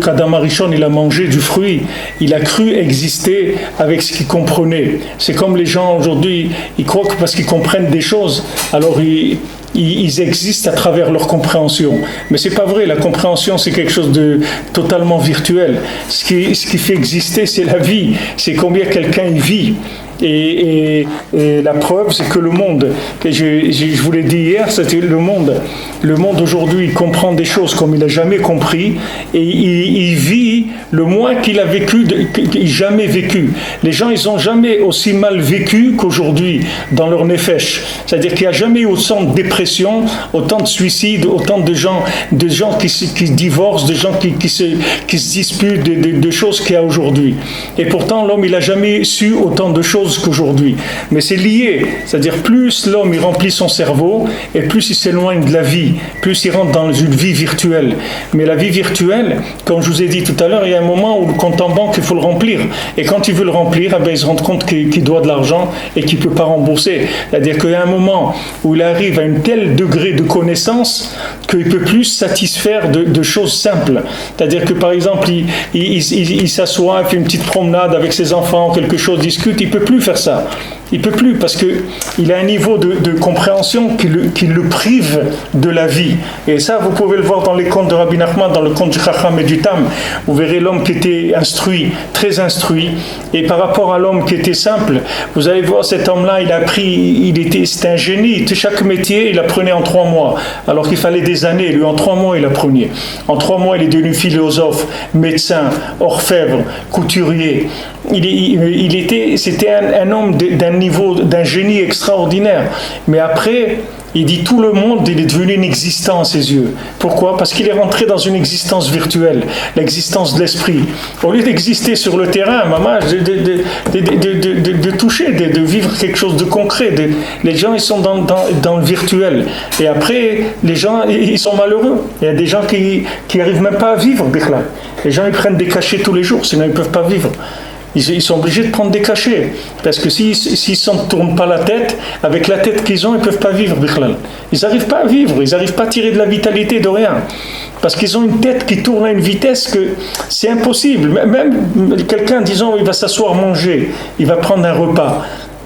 Speaker 1: qu'Adam Arishon il a mangé du fruit, il a cru exister avec ce qu'il comprenait. C'est comme les gens aujourd'hui, ils croient que parce qu'ils comprennent des choses, alors ils existent à travers leur compréhension. Mais c'est pas vrai, la compréhension c'est quelque chose de totalement virtuel. Ce qui fait exister, c'est la vie, c'est combien quelqu'un y vit. Et la preuve, c'est que le monde, que je vous l'ai dit hier, c'était le monde aujourd'hui, il comprend des choses comme il n'a jamais compris, et il vit le moins qu'il a vécu, jamais vécu. Les gens, ils n'ont jamais aussi mal vécu qu'aujourd'hui dans leur nefesh. C'est-à-dire qu'il n'y a jamais eu autant de dépression, autant de suicides, autant de gens qui divorcent, de gens qui se disputent, de choses qu'il y a aujourd'hui. Et pourtant, l'homme, il n'a jamais su autant de choses qu'aujourd'hui. Mais c'est lié, c'est-à-dire plus l'homme il remplit son cerveau et plus il s'éloigne de la vie, plus il rentre dans une vie virtuelle. Mais la vie virtuelle, comme je vous ai dit tout à l'heure, il y a un moment où le compte en banque il faut le remplir, et quand il veut le remplir, il se rend compte qu'il doit de l'argent et qu'il ne peut pas rembourser. C'est-à-dire qu'il y a un moment où il arrive à un tel degré de connaissance qu'il ne peut plus se satisfaire de choses simples. C'est-à-dire que par exemple il s'assoit, il fait une petite promenade avec ses enfants, quelque chose, discute, il ne peut plus plus faire ça. Il ne peut plus parce qu'il a un niveau de compréhension qui le prive de la vie. Et ça, vous pouvez le voir dans les contes de Rabbi Nachman, dans le conte du Chacham et du Tam. Vous verrez l'homme qui était instruit, très instruit. Et par rapport à l'homme qui était simple, vous allez voir cet homme-là, c'était un génie. Chaque métier, il apprenait en 3 mois. Alors qu'il fallait des années. Lui, en 3 mois, il apprenait. En 3 mois, il est devenu philosophe, médecin, orfèvre, couturier. C'était un homme d'un niveau, d'un génie extraordinaire. Mais après, il dit tout le monde, il est devenu inexistant à ses yeux. Pourquoi? Parce qu'il est rentré dans une existence virtuelle, l'existence de l'esprit. Au lieu d'exister sur le terrain, maman, de toucher, de vivre quelque chose de concret. Les gens, ils sont dans le virtuel. Et après, les gens, ils sont malheureux. Il y a des gens qui n'arrivent même pas à vivre. Les gens, ils prennent des cachets tous les jours, sinon ils ne peuvent pas vivre. Ils sont obligés de prendre des cachets. Parce que s'ils ne tournent pas la tête, avec la tête qu'ils ont, ils ne peuvent pas vivre. Ils n'arrivent pas à vivre, ils n'arrivent pas à tirer de la vitalité de rien. Parce qu'ils ont une tête qui tourne à une vitesse que c'est impossible. Même quelqu'un, disons, il va s'asseoir manger, il va prendre un repas.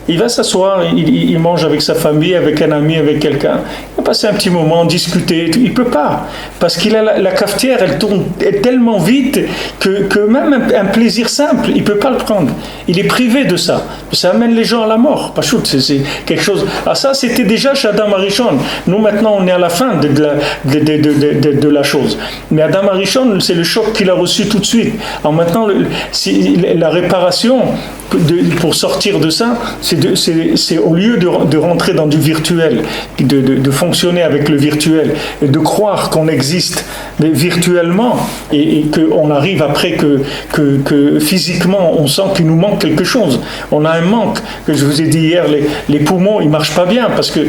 Speaker 1: Il va s'asseoir, il mange avec sa famille, avec un ami, avec quelqu'un. Il va passer un petit moment, discuter. Il ne peut pas. Parce qu'il a la cafetière, elle tourne tellement vite que même un plaisir simple, il ne peut pas le prendre. Il est privé de ça. Ça amène les gens à la mort. C'est quelque chose. Ah, ça, c'était déjà chez Adam Arishon. Nous, maintenant, on est à la fin de la chose. Mais Adam Arishon, c'est le choc qu'il a reçu tout de suite. Alors maintenant, la réparation, pour sortir de ça, c'est au lieu de rentrer dans du virtuel, de fonctionner avec le virtuel et de croire qu'on existe virtuellement et qu'on arrive après que physiquement on sent qu'il nous manque quelque chose. On a un manque, que je vous ai dit hier, les poumons ils marchent pas bien parce que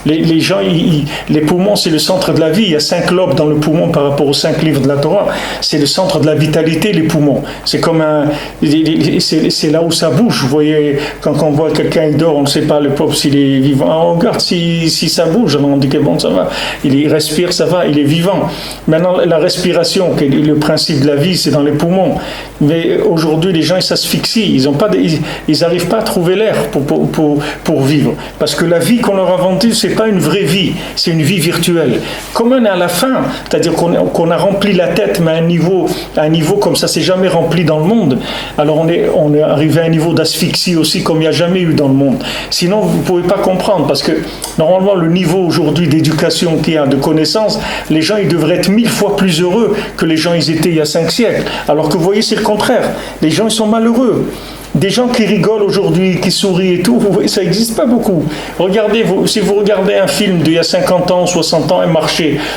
Speaker 1: les gens, les poumons c'est le centre de la vie. Il y a 5 lobes dans le poumon par rapport aux 5 livres de la Torah. C'est le centre de la vitalité, les poumons. C'est comme c'est là où ça bouge. Vous voyez, quand on voit quelqu'un il dort, on ne sait pas le pauvre s'il est vivant. Ah, on regarde si ça bouge, alors on dit que bon, ça va. Il respire, ça va, il est vivant. Maintenant, la respiration, qui est le principe de la vie, c'est dans les poumons. Mais aujourd'hui, les gens ils s'asphyxient. Ils n'arrivent pas à trouver l'air pour vivre. Parce que la vie qu'on leur a vendue, c'est pas une vraie vie, c'est une vie virtuelle. Comme on est à la fin, c'est-à-dire qu'on a rempli la tête, mais à un niveau comme ça, c'est jamais rempli dans le monde. Alors on est arrivé à un niveau d'asphyxie aussi comme il n'y a jamais eu dans le monde. Sinon, vous ne pouvez pas comprendre, parce que normalement, le niveau aujourd'hui d'éducation qu'il y a, de connaissance, les gens, ils devraient être 1000 fois plus heureux que les gens, ils étaient il y a 5 siècles. Alors que vous voyez, c'est le contraire. Les gens, ils sont malheureux. Des gens qui rigolent aujourd'hui, qui sourient et tout, vous voyez, ça n'existe pas beaucoup. Regardez, si vous regardez un film d'il y a 50 ans, 60 ans,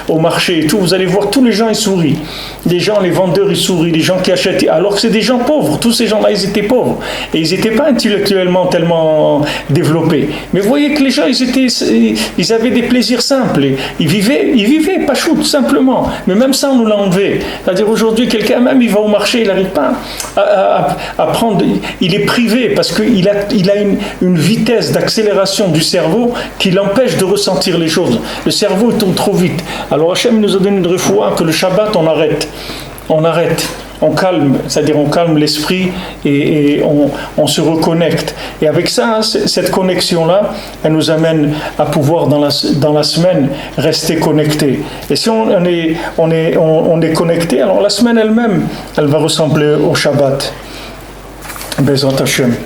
Speaker 1: au marché et tout, vous allez voir tous les gens, ils sourient. Les gens, les vendeurs, ils sourient, les gens qui achètent, alors que c'est des gens pauvres. Tous ces gens-là, ils étaient pauvres. Et ils n'étaient pas intellectuellement tellement développés. Mais vous voyez que les gens, ils avaient des plaisirs simples. Ils vivaient, pas chou, simplement. Mais même ça, on nous l'a enlevé. C'est-à-dire aujourd'hui, quelqu'un, même, il va au marché, il n'arrive pas à prendre... Il est privé parce qu'il a une vitesse d'accélération du cerveau qui l'empêche de ressentir les choses. Le cerveau tourne trop vite. Alors Hachem nous a donné une refoua que le Shabbat on arrête. On calme, c'est-à-dire on calme l'esprit et on se reconnecte. Et avec ça, cette connexion-là, elle nous amène à pouvoir dans la semaine rester connecté. Et si on est connecté, alors la semaine elle-même, elle va ressembler au Shabbat. Bezrat Hashem.